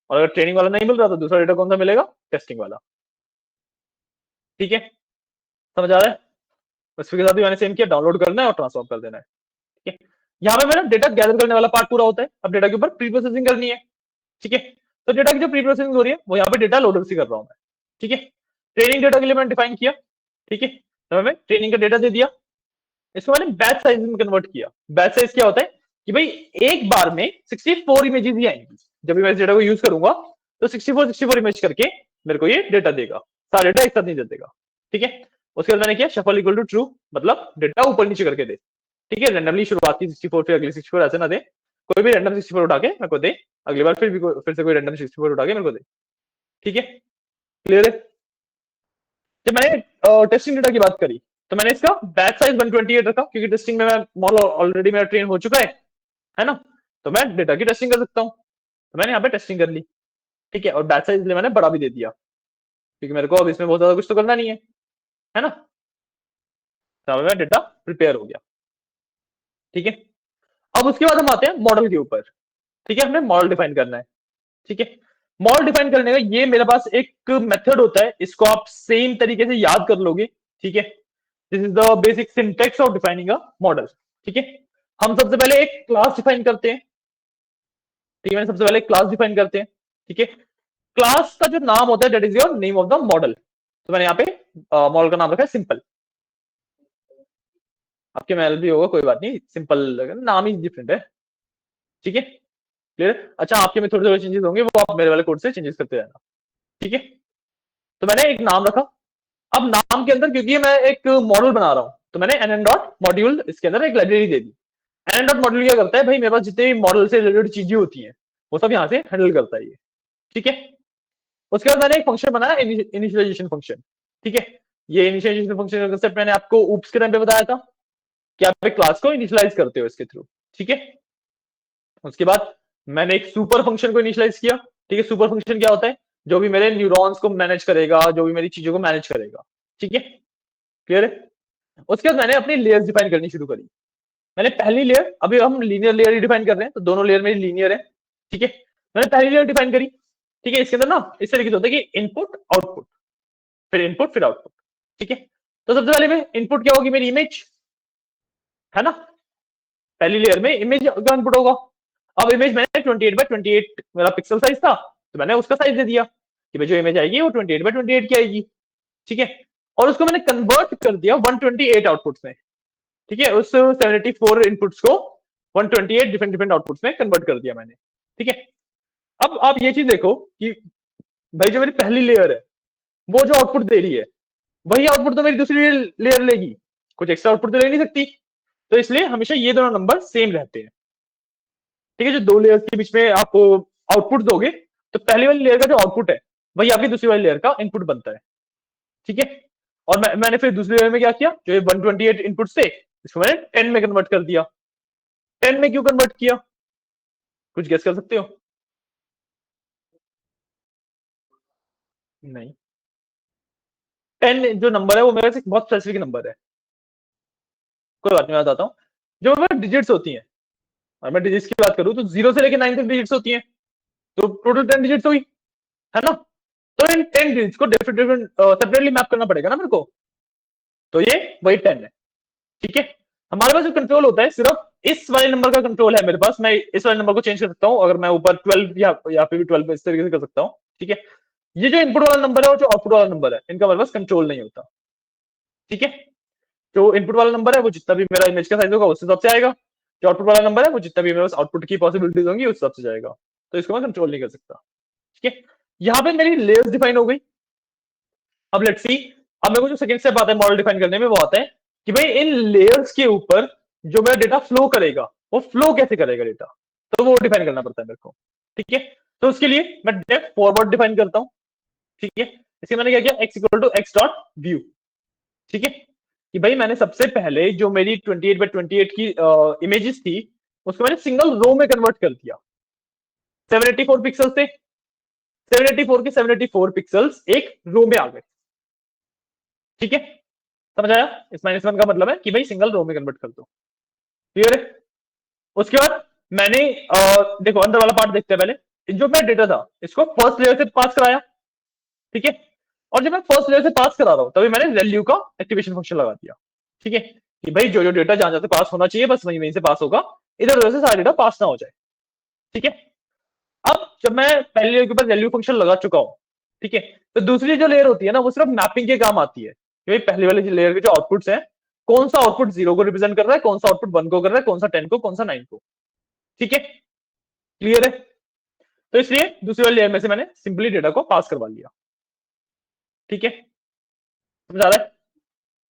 और अगर ट्रेनिंग वाला नहीं मिल रहा तो दूसरा डेटा कौन सा मिलेगा? टेस्टिंग वाला, ठीक है। समझ आ रहा है? उसके साथ भी मैंने सेम किया, डाउनलोड करना है और ट्रांसफॉर्म कर देना है, ठीक है। यहाँ पे मेरा डेटा गैदर करने वाला पार्ट पूरा होता है, अब डेटा के ऊपर प्री प्रोसेसिंग करनी है, ठीक है। तो डेटा की जो प्री प्रोसेसिंग हो रही है वो यहाँ पे डेटा लोडर से कर रहा हूँ मैं, ठीक है। ट्रेनिंग डेटा के लिए मैंने डिफाइन किया, ठीक है, तो मैं ट्रेनिंग का डेटा दे दिया। इसको मैंने बैच साइज में कन्वर्ट किया। बैच साइज क्या होता है कि भाई एक बार में 64 इमेजेस ही आएंगी, जब भी मैं इस डेटा को यूज करूंगा तो 64 इमेज करके मेरे को ये डेटा देगा, सारा डेटा एक साथ नहीं दे देगा, ठीक है। उसके बाद मैंने किया शफल इक्वल टू ट्रू, मतलब डेटा ऊपर नीचे करके दे, ठीक है। रैंडमली शुरुआत की 64 फिर अगली 64 ऐसे ना दे, कोई भी रैंडम 64 उठा के मेरे को दे, अगली बार फिर से कोई रैंडम 64 उठा के मेरे को दे, ठीक है। क्लियर है? जब मैंने टेस्टिंग डेटा की बात करी तो मैंने इसका बैच साइज 128 रखा क्योंकि टेस्टिंग में मैं मॉडल ऑलरेडी मेरा ट्रेन हो चुका है ना, तो मैं डेटा की टेस्टिंग कर सकता हूँ, तो मैंने यहाँ पे टेस्टिंग कर ली, ठीक है। और बैच साइज मैंने बड़ा भी दे दिया क्योंकि मेरे को अब इसमें बहुत ज्यादा कुछ तो करना नहीं है ना। तो मेरा डेटा प्रिपेयर हो गया, ठीक है। अब उसके बाद हम आते हैं मॉडल के ऊपर, ठीक है। हमने मॉडल डिफाइन करना है, ठीक है। मॉडल डिफाइन करने का ये मेरे पास एक मेथड होता है, इसको आप सेम तरीके से याद कर लोगे, ठीक है। This is the basic syntax of defining a model, ठीक है। हम सबसे पहले एक क्लास डिफाइन करते हैं, ठीक है। सबसे पहले एक क्लास डिफाइन करते हैं, ठीक है। क्लास का जो नाम होता है that is your name of the model, तो मैंने यहाँ पे मॉडल का नाम रखा है सिंपल। आपके में भी होगा, कोई बात नहीं, सिंपल नाम ही डिफरेंट है, ठीक है। क्लियर? अच्छा, आपके में थोड़े थोड़े चेंजेस होंगे, वो आप मेरे वाले कोड से चेंजेस करते रहना, ठीक है? तो मैंने एक नाम रखा। अब नाम के अंदर क्योंकि मैं एक मॉडल बना रहा हूं, तो मैंने nn डॉट मॉड्यूल इसके अंदर एक लाइब्रेरी दे दी। nn डॉट मॉड्यूल क्या करता है भाई, मेरे पास जितने भी मॉडल से रिलेटेड चीजें होती हैं वो सब यहाँ से हैंडल करता है ये, ठीक है? उसके बाद मैंने एक फंक्शन बनाया, इनिशियलाइजेशन फंक्शन, ठीक है? ये इनिशियलाइजेशन फंक्शन का कंसेप्ट मैंने आपको ऊप्स के टाइम पे बताया था कि आप एक क्लास को इनिशियलाइज करते हो इसके थ्रू, ठीक है? उसके बाद मैंने एक सुपर फंक्शन को इनिशियलाइज किया, ठीक है? सुपर फंक्शन क्या होता है, जो भी मेरे न्यूरॉन्स को मैनेज करेगा, जो भी मेरी चीजों को मैनेज करेगा, ठीक है? क्लियर है? उसके बाद मैंने अपनी लेयर्स डिफाइन करनी शुरू करी। मैंने पहली लेयर, अभी हम लीनियर लेयर ही डिफाइन कर रहे हैं, तो दोनों लेयर मेरी लीनियर है, ठीक है? मैंने पहली लेयर डिफाइन करी, ठीक है? इसके अंदर ना इस तरीके से होता है कि इनपुट आउटपुट, फिर इनपुट फिर आउटपुट, ठीक है? तो सबसे पहले में इनपुट क्या होगी, मेरी इमेज, है ना? पहली लेयर में इमेज का इनपुट होगा। अब इमेज मैंने 28 बाय 28 मेरा पिक्सल साइज था, तो मैंने उसका साइज दे दिया कि भाई जो इमेज आएगी वो 28 बाय 28 की आएगी, ठीक है? और उसको मैंने कन्वर्ट कर दिया 128 आउटपुट्स में, ठीक है? उस 74 इनपुट्स को 128 डिफरेंट डिफरेंट आउटपुट्स में कन्वर्ट कर दिया मैंने, ठीक है? अब आप ये चीज देखो कि भाई जो मेरी पहली लेयर है वो जो आउटपुट दे रही है, वही आउटपुट तो मेरी दूसरी लेयर लेगी, कुछ एक्स्ट्रा आउटपुट तो ले नहीं सकती। तो इसलिए हमेशा ये दोनों नंबर सेम रहते हैं, ठीक है? जो दो लेयर्स के बीच में आप आउटपुट दोगे, तो पहली वाली लेयर का जो आउटपुट है वही आपकी दूसरी वाली लेयर का इनपुट बनता है, ठीक है? और मैंने फिर दूसरी लेयर में क्या किया, जो 128 इनपुट थे इसको मैंने 10 में कन्वर्ट कर दिया। 10 में क्यों कन्वर्ट किया, कुछ गेस कर सकते हो? नहीं, 10 जो नंबर है वो मेरे से बहुत स्पेसिफिक नंबर है, कोई बात नहीं, मैं बताता हूँ। जो मेरे डिजिट्स होती हैं, और मैं डिजिट्स की बात करूँ तो 0 से लेकर 9 तक डिजिट्स होती हैं, तो टोटल 10 डिजिट्स हुई, है ना? तो इन 10 डिजिट्स को डिफरेंट डिफरेंट सेपरेटली मैप करना पड़ेगा ना मेरे को, तो ये वही 10 है, ठीक है? हमारे पास जो कंट्रोल होता है सिर्फ इस वाले नंबर का कंट्रोल है मेरे पास, मैं इस वाले नंबर को चेंज कर सकता हूँ, अगर मैं ऊपर 12 या यहाँ पे भी 12 इस तरीके से कर सकता हूँ, ठीक है? ये जो इनपुट वाला नंबर है और जो आउटपुट वाला नंबर है, इनका मेरे पास कंट्रोल नहीं होता, ठीक है? जो इनपुट वाला नंबर है वो जितना भी मेरा इमेज का साइज होगा उस हिसाब से आएगा, जो आउटपुट वाला नंबर है वो जितना भी मेरे पास आउटपुट की पॉसिबिलिटीज होंगी उस हिसाब से जाएगा, तो इसको मैं कंट्रोल नहीं कर सकता, ठीक है? यहाँ पे मेरी लेयर्स डिफाइन हो गई। अब लेट्स सी, अब मेरे को जो सेकंड स्टेप आता है मॉडल डिफाइन करने में, वो आता है कि भाई इन लेयर्स के ऊपर जो मेरा डेटा फ्लो करेगा वो फ्लो कैसे करेगा डेटा, तो वो डिफाइन करना पड़ता है मेरे को, ठीक है? तो उसके लिए मैं डेप्थ फॉरवर्ड डिफाइन करता हूँ, ठीक है? इसके मैंने क्या किया, x equal to X dot view, ठीक है? कि भाई मैंने सबसे पहले जो मेरी 28 बाय 28 की इमेजेस थी उसको मैंने सिंगल रो में कन्वर्ट कर दिया। 784 पिक्सल थे, 784 के 784 पिक्सल्स एक रो में आ गए, ठीक है? समझ आया? इस -1 का मतलब है कि भाई सिंगल रो में कन्वर्ट कर दो, क्लियर है? उसके बाद मैंने देखो अंदर वाला पार्ट देखते हैं पहले। जो मेरा डेटा था इसको फर्स्ट लेयर से पास कराया, ठीक है? और जब मैं फर्स्ट लेयर से पास करा रहा हूं तभी मैंने वैल्यू का एक्टिवेशन फंक्शन लगा दिया, ठीक है? कि भाई जो जो डेटा जहां जहां से पास होना चाहिए बस वहीं वहीं से पास होगा, इधर उधर से सारा डेटा पास ना हो जाए, ठीक है? अब जब मैं पहली लेयर के ऊपर वैल्यू फंक्शन लगा चुका हूं, ठीक है, तो दूसरी जो लेयर होती है ना वो सिर्फ मैपिंग के काम आती है कि भाई पहली वाली लेयर के जो आउटपुट्स हैं, कौन सा आउटपुट 0 को रिप्रेजेंट कर रहा है, कौन सा आउटपुट 1 को कर रहा है, कौन सा 10 को, कौन सा 9 को, ठीक है? क्लियर है? तो इसलिए दूसरी वाली लेयर में से मैंने सिंपली डेटा को पास करवा लिया, ठीक है? समझ आ रहा है?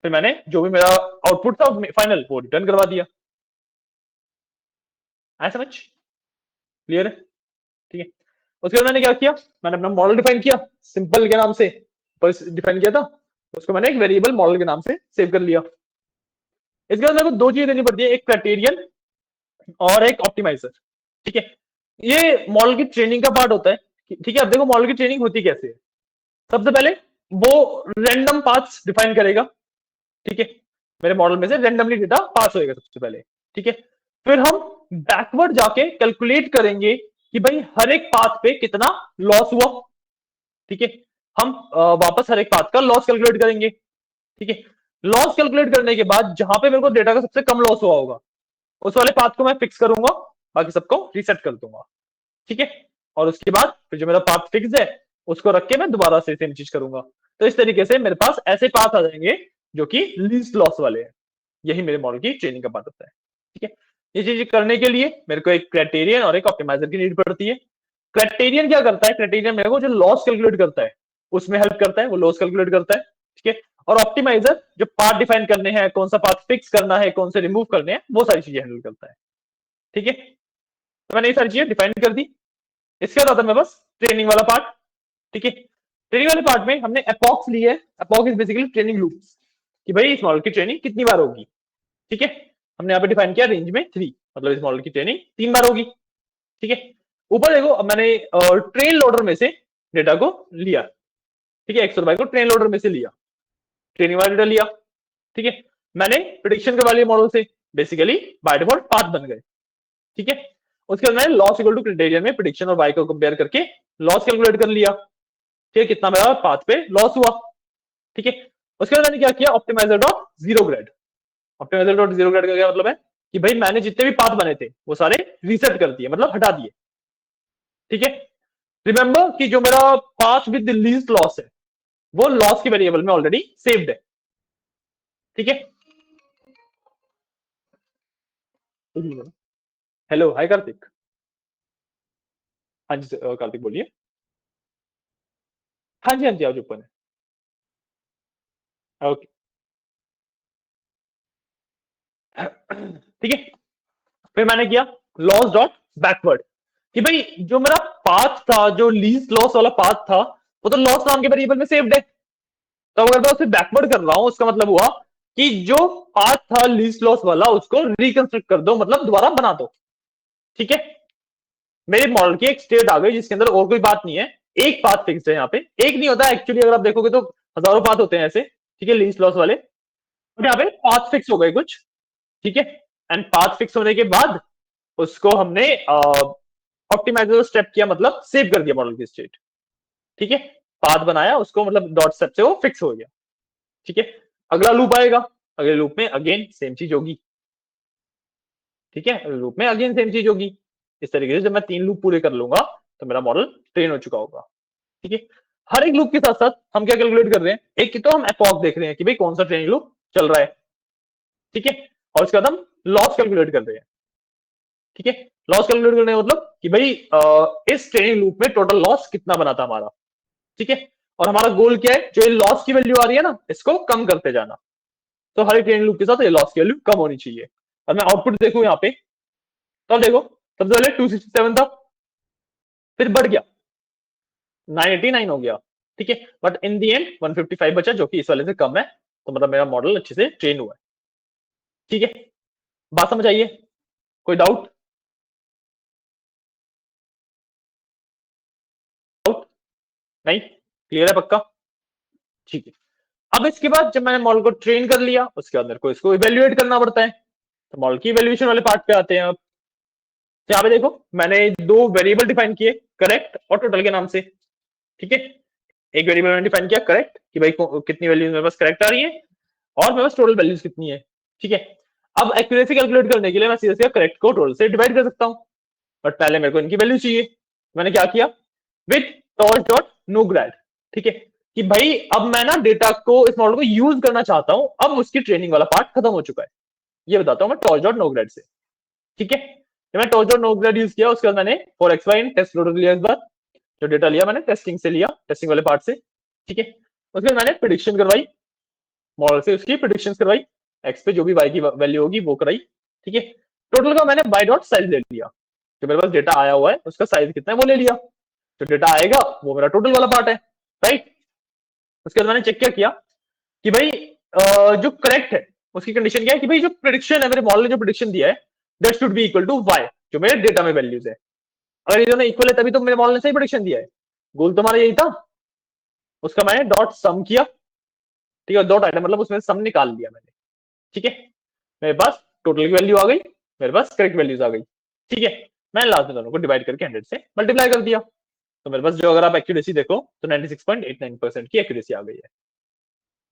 फिर मैंने जो भी मेरा आउटपुट था फाइनल वो रिटर्न करवा दिया, आया समझ? क्लियर है? ठीक है? उसके बाद मैंने क्या किया, मैंने अपना मॉडल डिफाइन किया सिंपल के नाम से, डिफाइन किया था, उसको मैंने एक वेरिएबल मॉडल के नाम से सेव कर लिया। इसके बाद मेरे को दो चीजें देनी पड़ती है, एक क्राइटेरियन और एक ऑप्टिमाइजर, ठीक है? ये मॉडल की ट्रेनिंग का पार्ट होता है, ठीक है? अब देखो मॉडल की ट्रेनिंग होती कैसे है। सबसे पहले वो रैंडम पाथ्स डिफाइन करेगा, ठीक है? मेरे मॉडल में से रैंडमली डेटा पास होएगा सबसे पहले, ठीक है? फिर हम बैकवर्ड जाके कैलकुलेट करेंगे कि भाई हर एक पाथ पे कितना लॉस हुआ, ठीक है? हम वापस हर एक पाथ का लॉस कैलकुलेट करेंगे, ठीक है? लॉस कैलकुलेट करने के बाद जहां पे मेरे को डेटा का सबसे कम लॉस हुआ होगा उस वाले पाथ को मैं फिक्स करूंगा, बाकी सबको रीसेट कर दूंगा, ठीक है? और उसके बाद फिर जो मेरा पाथ फिक्स है उसको रख के मैं दोबारा से सेम चीज करूंगा। तो इस तरीके से मेरे पास ऐसे पाथ आ जाएंगे जो कि लीस्ट लॉस वाले हैं। यही मेरे मॉडल की ट्रेनिंग का पार्ट होता है, ठीक है? ये चीज करने के लिए मेरे को एक क्राइटेरियन और एक ऑप्टिमाइजर की नीड पड़ती है। क्राइटेरियन क्या करता है? क्राइटेरियन मेरे को जो लॉस कैलकुलेट करता है उसमें हेल्प करता है, वो लॉस कैलकुलेट करता है, ठीक है। और ऑप्टिमाइजर जो पाथ डिफाइन करने हैं, कौन सा पाथ फिक्स करना है, कौन से रिमूव करने हैं, वो सारी चीजें हैंडल करता है, ठीक है। तो मैंने ये सारी चीजें डिफाइन कर दी। इसके बाद आता है बस ट्रेनिंग वाला पार्ट, ठीक है। ट्रेनिंग वाले पार्ट में हमने एपॉक्स ली है। Epochs is basically training loop, कि भाई इस मॉडल की ट्रेनिंग कितनी बार होगी, ठीक है। हमने यहाँ पे डिफाइन किया रेंज में 3, मतलब इस मॉडल की ट्रेनिंग 3 बार होगी, ठीक है। ऊपर देखो, अब मैंने ट्रेन लोडर में से डेटा को लिया, ठीक है। 100 को ट्रेन लोडर में से लिया, ट्रेनिंग वाला डेटा लिया, ठीक है। मैंने प्रिडिक्शन के वाले मॉडल से बेसिकली बाय डिफॉल्ट पाथ बन गए, ठीक है। उसके बाद मैंने लॉस इक्वल टू क्राइटेरियन में प्रिडिक्शन और वाई को कंपेयर करके लॉस कैलकुलेट कर लिया, ठीक है, कितना मेरा पाथ पे लॉस हुआ, ठीक है। उसके बाद मैंने क्या किया, optimizer dot zero grad. Optimizer dot zero grad का क्या मतलब है कि भाई मैंने जितने भी पाथ बने थे वो सारे रीसेट कर दिए, मतलब हटा दिए, ठीक है। रिमेंबर कि जो मेरा पाथ विद लीस्ट लॉस है वो लॉस की वेरिएबल में ऑलरेडी सेव्ड है, ठीक है। हेलो, हाय कार्तिक। हाँ जी कार्तिक बोलिए। हाँ जी हाँ जी, आज ओपन है, ओके। ठीक है, फिर मैंने किया लॉस डॉट बैकवर्ड, कि भाई जो मेरा पाथ था, जो लीस्ट लॉस वाला पाथ था, वो तो लॉस नाम के वेरिएबल में सेव्ड है। तो अगर मैं उसे बैकवर्ड कर रहा हूं, उसका मतलब हुआ कि जो पाथ था लीस्ट लॉस वाला उसको रिकंस्ट्रक्ट कर दो, मतलब दोबारा बना दो, ठीक है। मेरे मॉडल की एक स्टेट आ गई जिसके अंदर और कोई बात नहीं है, एक पाथ फिक्स है। यहाँ पे एक नहीं होता एक्चुअली, अगर आप देखोगे तो हजारों पाथ होते हैं ऐसे, ठीक है, लीस्ट लॉस वाले। और यहाँ पे पाथ फिक्स हो गए कुछ, ठीक है। एंड पाथ फिक्स होने के बाद उसको हमने ऑप्टिमाइजर स्टेप किया, मतलब सेव कर दिया मॉडल की स्टेट, ठीक है। पाथ बनाया उसको, मतलब डॉट स्टेप से वो फिक्स हो गया, ठीक है। अगला लूप आएगा, अगले लूप में अगेन सेम चीज होगी, ठीक है। अगले लूप में अगेन सेम चीज होगी। इस तरीके से जब मैं 3 लूप पूरे कर लूंगा तो मेरा मॉडल ट्रेन हो चुका होगा, ठीक है। हर एक लूप के साथ साथ हम क्या कैलकुलेट कर रहे हैं, एक की तो हम एपॉक देख रहे हैं कि भाई कौन सा ट्रेनिंग लूप चल रहा है, ठीक है। और उसके बाद हम लॉस कैलकुलेट कर रहे हैं, ठीक है। लॉस कैलकुलेट करने का मतलब कि भाई इस ट्रेनिंग लूप में टोटल लॉस कितना बना था हमारा, ठीक है। और हमारा गोल क्या है, जो ये लॉस की वैल्यू आ रही है ना, इसको कम करते जाना। तो हर एक ट्रेनिंग लूप के साथ ये लॉस की वैल्यू कम होनी चाहिए। और मैं आउटपुट देखूं यहाँ पे, तो देखो सबसे पहले 267 था, फिर बढ़ गया 989 हो गया, ठीक है। बट इन दी एंड 155 बचा, जो कि इस वाले से कम है। तो मतलब मेरा मॉडल अच्छे से ट्रेन हुआ है, ठीक है। बात समझ आइए? कोई डाउट? डाउट? नहीं, क्लियर है पक्का? ठीक है। अब इसके बाद जब मैंने मॉडल को ट्रेन कर लिया, उसके बाद मेरे को इसको इवेल्युएट करना पड़ता है। तो मॉडल की इवेल्युएशन वाले पार्ट पे आते हैं। अब यहाँ पे देखो, मैंने 2 वेरिएबल डिफाइन किए, करेक्ट और टोटल के नाम से, ठीक है। एक वेरिएबल मैंने डिफाइन किया करेक्ट, कि भाई कितनी वैल्यूज मेरे पास करेक्ट आ रही है, और मेरे पास टोटल वैल्यूज कितनी है, ठीक है। अब एक्यूरेसी कैलकुलेट करने के लिए मैं सीधे सीधे करेक्ट को टोटल से डिवाइड कर सकता हूं, बट पहले मेरे को इनकी वैल्यू चाहिए। मैंने क्या किया, with torch dot no grad, ठीक है। कि भाई अब मैं ना डेटा को, इस मॉडल को यूज करना चाहता हूं, अब उसकी ट्रेनिंग वाला पार्ट खत्म हो चुका है। ये बताता हूं मैं टॉर्च डॉट नो ग्रेड से, ठीक है। जब मैं torch dot no grad use किया, उसके बाद मैंने for X Y test loader लिया। इस बार जो डेटा लिया मैंने टेस्टिंग से लिया, टेस्टिंग वाले पार्ट से, ठीक है। उसके बाद मैंने प्रिडिक्शन करवाई, मॉडल से उसकी प्रिडिक्शन करवाई, एक्स पे जो भी वाई की वैल्यू होगी वो कराई, ठीक है। टोटल का मैंने बाय डॉट साइज ले लिया, जो मेरे पास डेटा आया हुआ है उसका साइज कितना है वो ले लिया। जो डेटा आएगा वो मेरा टोटल वाला पार्ट है, राइट। उसके बाद मैंने चेक क्या किया कि भाई जो करेक्ट है उसकी कंडीशन क्या है, कि भाई जो प्रिडिक्शन है, मेरे मॉडल ने जो प्रिडिक्शन दिया है, that should be equal to Y, जो मेरे डेटा में वैल्यूज है। अगर ये दोनों इक्वल है तभी तो मेरे मॉडल ने सही प्रिडिक्शन दिया है। गोल तो हमारा यही था। उसका मैंने डॉट सम किया, ठीक है। डॉट आइटम मतलब उसमें सम निकाल लिया मैंने, ठीक है। मेरे पास टोटल की वैल्यू आ गई, मेरे पास करेक्ट वैल्यूज आ गई, ठीक है। मैंने लास्ट में दोनों को डिवाइड करके 100 से मल्टीप्लाई कर दिया। तो मेरे पास जो, अगर आप एक्यूरेसी देखो तो 96.89% की एक्यूरेसी आ गई है,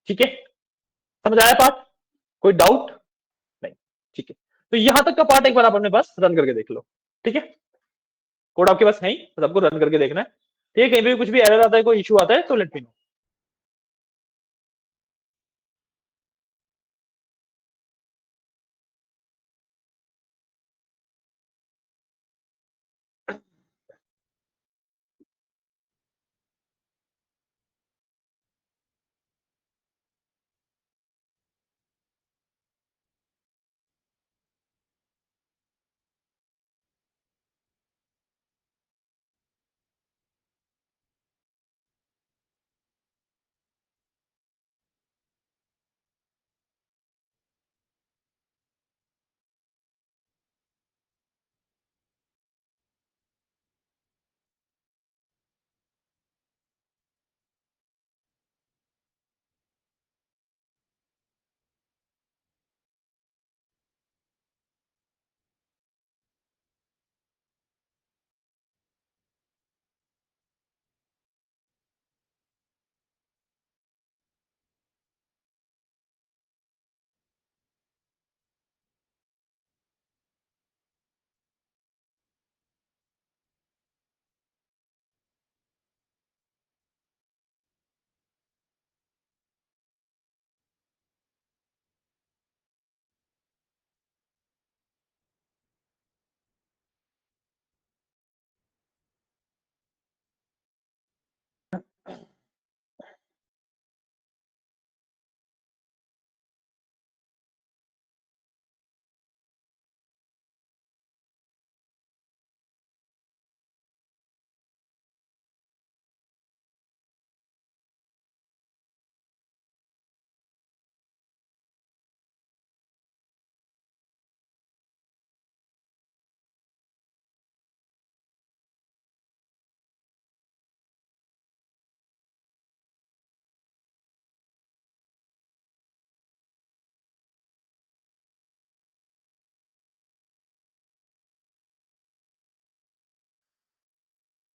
ठीक है। समझ आया पार्ट? कोई डाउट? नहीं, ठीक है। तो यहां तक का पार्ट एक बार आप अपने पास रन करके देख लो, ठीक है। कोड आपके पास है ही, बस आपको रन करके देखना है, ठीक है। कहीं भी कुछ भी एरर आता है, कोई इशू आता है तो let me know.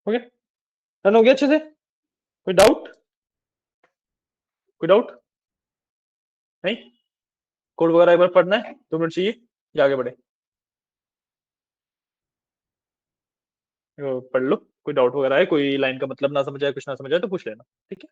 Okay, done हो गया अच्छे से? कोई डाउट? कोई डाउट नहीं? कोड वगैरह एक बार पढ़ना है, 2 मिनट चाहिए या आगे बढ़े? पढ़ लो, कोई डाउट वगैरह है, कोई लाइन का मतलब ना समझ आए, कुछ ना समझ आए तो पूछ लेना, ठीक है?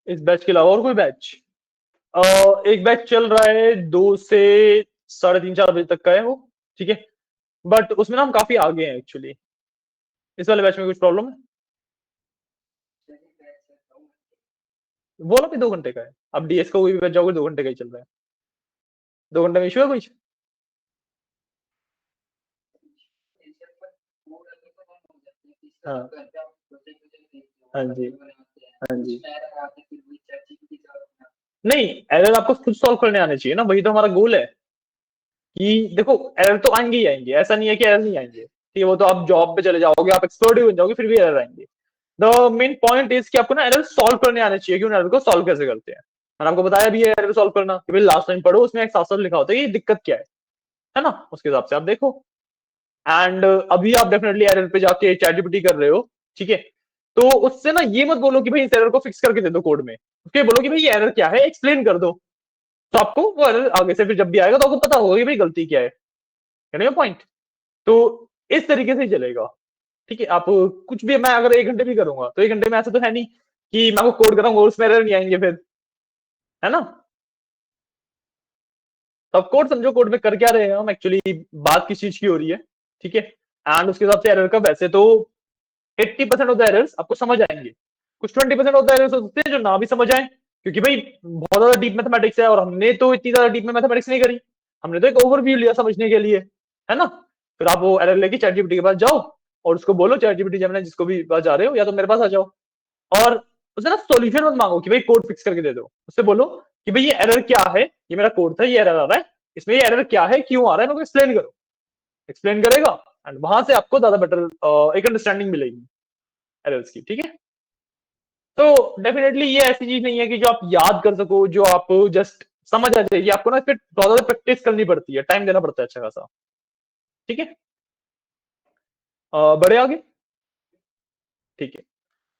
इस बैच के अलावा और कोई बैच? एक बैच चल रहा है 2 से 3:30 4 बजे तक का है वो, ठीक है, बट उसमें ना हम काफी आगे हैं एक्चुअली। इस वाले बैच में कुछ प्रॉब्लम है? वो वाला भी 2 घंटे का है। अब डीएस का कोई भी बैच जाओगे 2 घंटे का ही चल रहा है। 2 घंटे में इशू है कुछ? हाँ हाँ जी, हाँ जी। नहीं, एरर आपको खुद सॉल्व करने आने चाहिए ना, वही तो हमारा गोल है। कि देखो, एरर तो आएंगे ही आएंगे, ऐसा नहीं है कि एरर नहीं आएंगे, ठीक है, वो तो आप जॉब पे चले जाओगे, आप एक्सपर्ट ही बन जाओगे, फिर भी एरर आएंगे। द मेन पॉइंट इज कि आपको ना एरर सॉल्व करने आने चाहिए कि उन एरर को सॉल्व कैसे करते हैं। मैंने आपको बताया भी है एरर सॉल्व करना, कि भाई लास्ट टाइम पढ़ो, उसमें एक साथ साथ लिखा होता है कि ये दिक्कत क्या है ना, उसके हिसाब से आप देखो। एंड अभी आप डेफिनेटली एरर पे जाके चैट जीपीटी कर रहे हो, ठीक है, तो उससे ना ये मत बोलो कि भाई इस एरर को फिक्स करके दे दो कोड में, उसके बोलो कि भाई ये एरर क्या है, एक्सप्लेन कर दो। तो आपको वो एरर आगे से फिर जब भी आएगा तो आपको पता होगा कि भाई गलती क्या है, पॉइंट। तो इस तरीके से ही चलेगा, ठीक है। आप कुछ भी, मैं अगर 1 घंटे भी करूंगा तो 1 घंटे में ऐसा तो है नहीं कि मैं आपको कोड कराऊंगा और उसमें एरर नहीं आएंगे फिर, है ना। तो अब कोड समझो, कोड में कर क्या रहे हैं हम एक्चुअली, बात किस चीज की हो रही है, ठीक है। एंड उसके हिसाब से एरर का, वैसे तो 80% ऑफ द एरर्स आपको समझ आएंगे, कुछ 20% ऑफ द एरर्स होते हैं जो ना भी समझ आए, क्योंकि भाई बहुत ज्यादा डीप मैथमेटिक्स है और हमने तो इतनी ज्यादा डीप में मैथमेटिक्स नहीं करी, हमने तो एक ओवरव्यू लिया समझने के लिए, है ना। फिर आप वो एरर लेके चैट जीपीटी के पास जाओ और उसको बोलो, चैट जीपीटी जेमिनी जिसको भी पास जा रहे हो, या तो मेरे पास आ जाओ, और उससे ना सॉल्यूशन मत मांगो कि भाई कोड फिक्स करके दे दो, उससे बोलो कि भाई ये एरर क्या है, ये मेरा कोड था, ये एरर आ रहा है, इसमें ये एरर क्या है, क्यों आ रहा है, मेरे को एक्सप्लेन करो। एक्सप्लेन करेगा एंड वहां से आपको ज्यादा बेटर एक अंडरस्टैंडिंग मिलेगी एरर्स की, ठीक है। तो डेफिनेटली ये ऐसी चीज नहीं है कि जो आप याद कर सको, जो आप जस्ट समझ आ जाएगी, आपको ना इस पर बहुत ज्यादा प्रैक्टिस करनी पड़ती है, टाइम देना पड़ता है अच्छा खासा, ठीक है। बड़े आगे, ठीक है।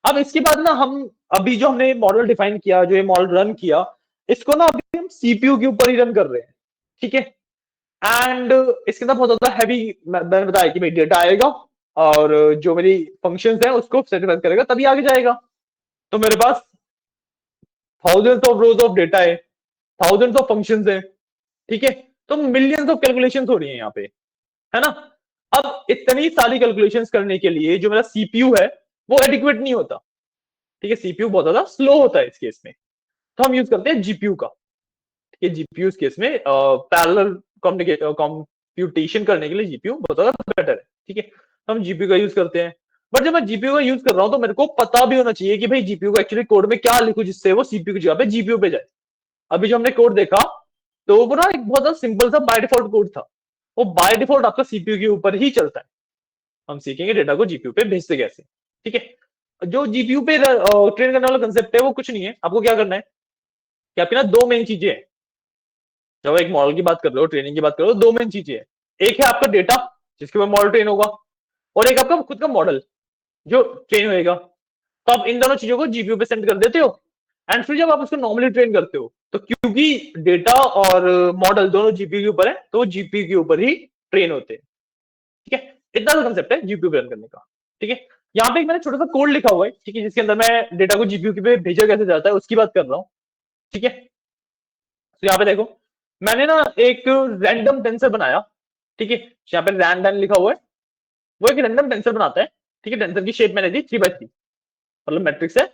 अब इसके बाद ना हम, अभी जो हमने मॉडल डिफाइन किया, जो ये मॉडल रन किया, इसको ना अभी हम सीपीयू के ऊपर ही रन कर रहे हैं, ठीक है। एंड इसके अंदर बहुत ज्यादा हैवी, मैंने बताया कि भाई डेटा आएगा और जो मेरी फंक्शंस है उसको सेटिस्फाई करेगा तभी आगे जाएगा। तो मेरे पास thousands of rows of data है, थाउजेंड्स ऑफ फंक्शंस है, ठीक है। तो मिलियंस ऑफ कैलकुलेशंस हो रही है यहाँ पे, है ना। अब इतनी सारी कैलकुलेशंस करने के लिए जो मेरा सीपीयू है वो एडिक्वेट नहीं होता, ठीक है, सीपीयू बहुत ज्यादा स्लो होता है इस केस में। तो हम यूज करते हैं जीपीयू का, ठीक है। जीपीयू इस केस में पैरेलल कंप्यूटेशन करने के लिए जीपीयू बहुत ज्यादा बेटर है, ठीक है। तो हम जीपीयू का यूज करते हैं। बट जब मैं जीपीयू का यूज कर रहा हूं तो मेरे को पता भी होना चाहिए कि भाई जीपीयू को एक्चुअली कोड में क्या लिखूं जिससे वो सीपीयू की जगह पे जीपीयू पे जाए। अभी जो हमने कोड देखा, तो वो ना एक बहुत ज्यादा सिंपल सा बाय डिफॉल्ट कोड था, वो बाय डिफॉल्ट आपका सीपीयू के ऊपर ही चलता है। हम सीखेंगे डेटा को जीपीयू पे भेजते कैसे, ठीक है। जो जीपीयू पे ट्रेन करने वाला कंसेप्ट है वो कुछ नहीं है, आपको क्या करना है कि आपकी ना दो मेन चीजें हैं। जब एक मॉडल की बात कर रहे हो, ट्रेनिंग की बात कर रहे हो, दो मेन चीजें हैं। एक है आपका डेटा जिसके ऊपर मॉडल ट्रेन होगा, और एक आपका खुद का मॉडल जो ट्रेन होएगा। तो आप इन दोनों चीजों को जीपीयू पे सेंड कर देते हो, एंड फिर जब आप उसको नॉर्मली ट्रेन करते हो, तो क्योंकि डेटा और मॉडल दोनों जीपीयू के ऊपर है, तो वो जीपीयू के ऊपर ही ट्रेन होते हैं, ठीक है। इतना सा कंसेप्ट है जीपीयू पे रन करने का, ठीक है। यहाँ पे एक मैंने छोटा सा कोड लिखा हुआ है, ठीक है, जिसके अंदर मैं डेटा को जीपीयू पे भेजा कैसे जाता है उसकी बात कर रहा हूँ, ठीक है। तो यहाँ पे देखो, मैंने ना एक रैंडम टेंसर बनाया, ठीक है, यहाँ पे रैंडम लिखा हुआ है, वो एक रैंडम टेंसर बनाता है। ठीक है, टेंसर की शेप मैंने दी 3 by 3, मतलब मैट्रिक्स है,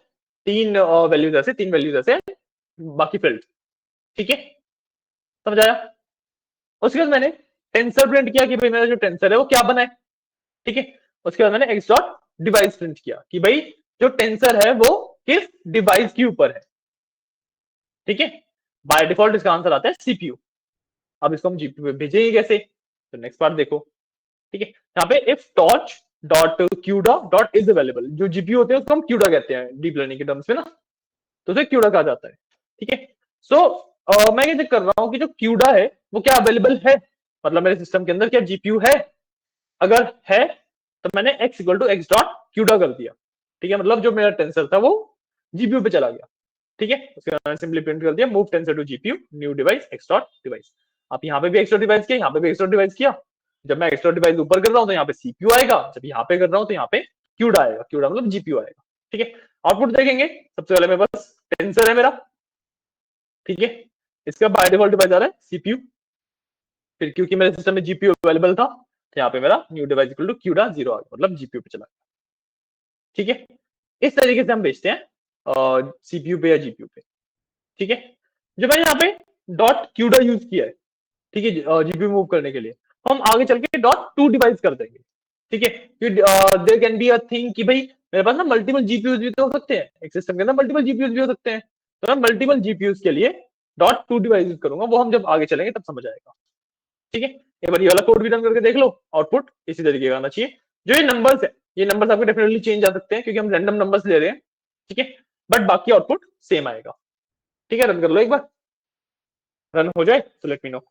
3 वैल्यूज ऐसे, 3 वैल्यूज ऐसे, बाकी फील्ड। ठीक है, समझ आया? उसके बाद मैंने टेंसर प्रिंट किया कि भाई मेरा जो टेंसर है वो क्या बना है। ठीक है, उसके बाद मैंने एक्स डॉट डिवाइस प्रिंट किया कि भाई जो टेंसर है वो किस डिवाइस के ऊपर है। ठीक है, बाय डिफॉल्ट इसका आंसर आता है सीपीयू। अब इसको हम जीपीयू पे भेजेंगे कैसे, तो नेक्स्ट पार्ट देखो। ठीक है, यहाँ पे if torch dot CUDA dot is available, जो जीपीयू होते हैं उसको हम क्यूडा कहते हैं डीप लर्निंग के टर्म्स में ना, तो उसे क्यूडा कहा जाता है। ठीक है, सो मैं ये चेक कर रहा हूँ कि जो क्यूडा है वो क्या अवेलेबल है, मतलब मेरे सिस्टम के अंदर क्या जीपीयू है। अगर है तो मैंने x equal to X dot cuda कर दिया। ठीक है, मतलब जो मेरा टेंसर था वो जीपीयू पे चला गया। ठीक है, उसके बाद मैंने सिंपली प्रिंट कर दिया move tensor to GPU new device X dot device. आप यहाँ पे भी एक्स डॉट डिवाइस किया, यहाँ पे भी एक्स डॉट डिवाइस किया। जब मैं एक्स डॉट डिवाइस ऊपर कर रहा हूँ तो यहाँ पे सीपीयू आएगा, जब यहाँ पे कर रहा हूँ तो यहाँ पे क्यूडा आएगा, क्यूडा मतलब जीपीयू आएगा। ठीक है, आउटपुट देखेंगे। सबसे पहले मेरे पास टेंसर है मेरा। ठीक है, इसका बाय डिफॉल्ट डिवाइस आ रहा है सीपीयू, फिर क्योंकि मेरे सिस्टम में जीपीयू अवेलेबल था तो यहाँ पे मेरा new device equal to cuda 0 आ गया, मतलब जीपीयू पे चला गया। ठीक है, इस तरीके से हम भेजते हैं सीपीयू पे या जीपीयू पे। ठीक है, जो मैंने यहाँ पे डॉट क्यूडा यूज किया है, ठीक है, जीपीयू मूव करने के लिए, हम आगे चल के डॉट टू डिवाइस कर देंगे। ठीक है, there can be a thing कि भाई मेरे पास ना मल्टीपल जीपीयूज भी तो हो सकते हैं, एक सिस्टम के अंदर मल्टीपल जीपीयूज भी हो सकते हैं, तो मैं मल्टीपल जीपीयूज के लिए डॉट टू डिवाइस यूज करूंगा, वो हम जब आगे चलेंगे तब समझ आएगा। ठीक है, एक बार ये वाला कोड भी रन करके देख लो, आउटपुट इसी तरीके का आना चाहिए। जो ये नंबर्स है, ये नंबर्स आपके डेफिनेटली चेंज आ सकते हैं क्योंकि हम रैंडम नंबर्स ले रहे हैं। ठीक है, बट बाकी आउटपुट सेम आएगा। ठीक है, रन कर लो एक बार, रन हो जाए तो लेट मी नो।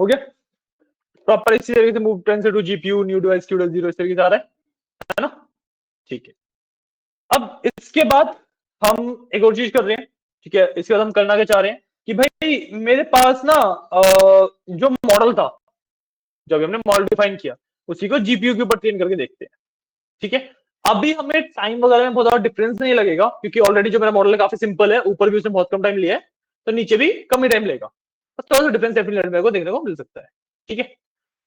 हो गया, प्रॉपर इसी तरीके से move tensor to GPU new device Q zero इस तरीके से आ रहा है ना। ठीक है, अब इसके बाद हम एक और चीज कर रहे हैं। ठीक है, इसके बाद हम करना क्या चाह रहे हैं कि भाई मेरे पास ना जो मॉडल था, जब हमने मॉडल डिफाइन किया, उसी को जीपीयू के ऊपर ट्रेन करके देखते हैं। ठीक है, अभी हमें टाइम वगैरह में बहुत ज्यादा डिफरेंस नहीं लगेगा क्योंकि ऑलरेडी जो मेरा मॉडल है काफी सिंपल है, ऊपर भी उसने बहुत कम टाइम लिया है, तो नीचे भी कम ही टाइम लेगा, बस थोड़ा सा डिफरेंस डेफिनेटली मेरे को देखने को मिल सकता है। ठीक है,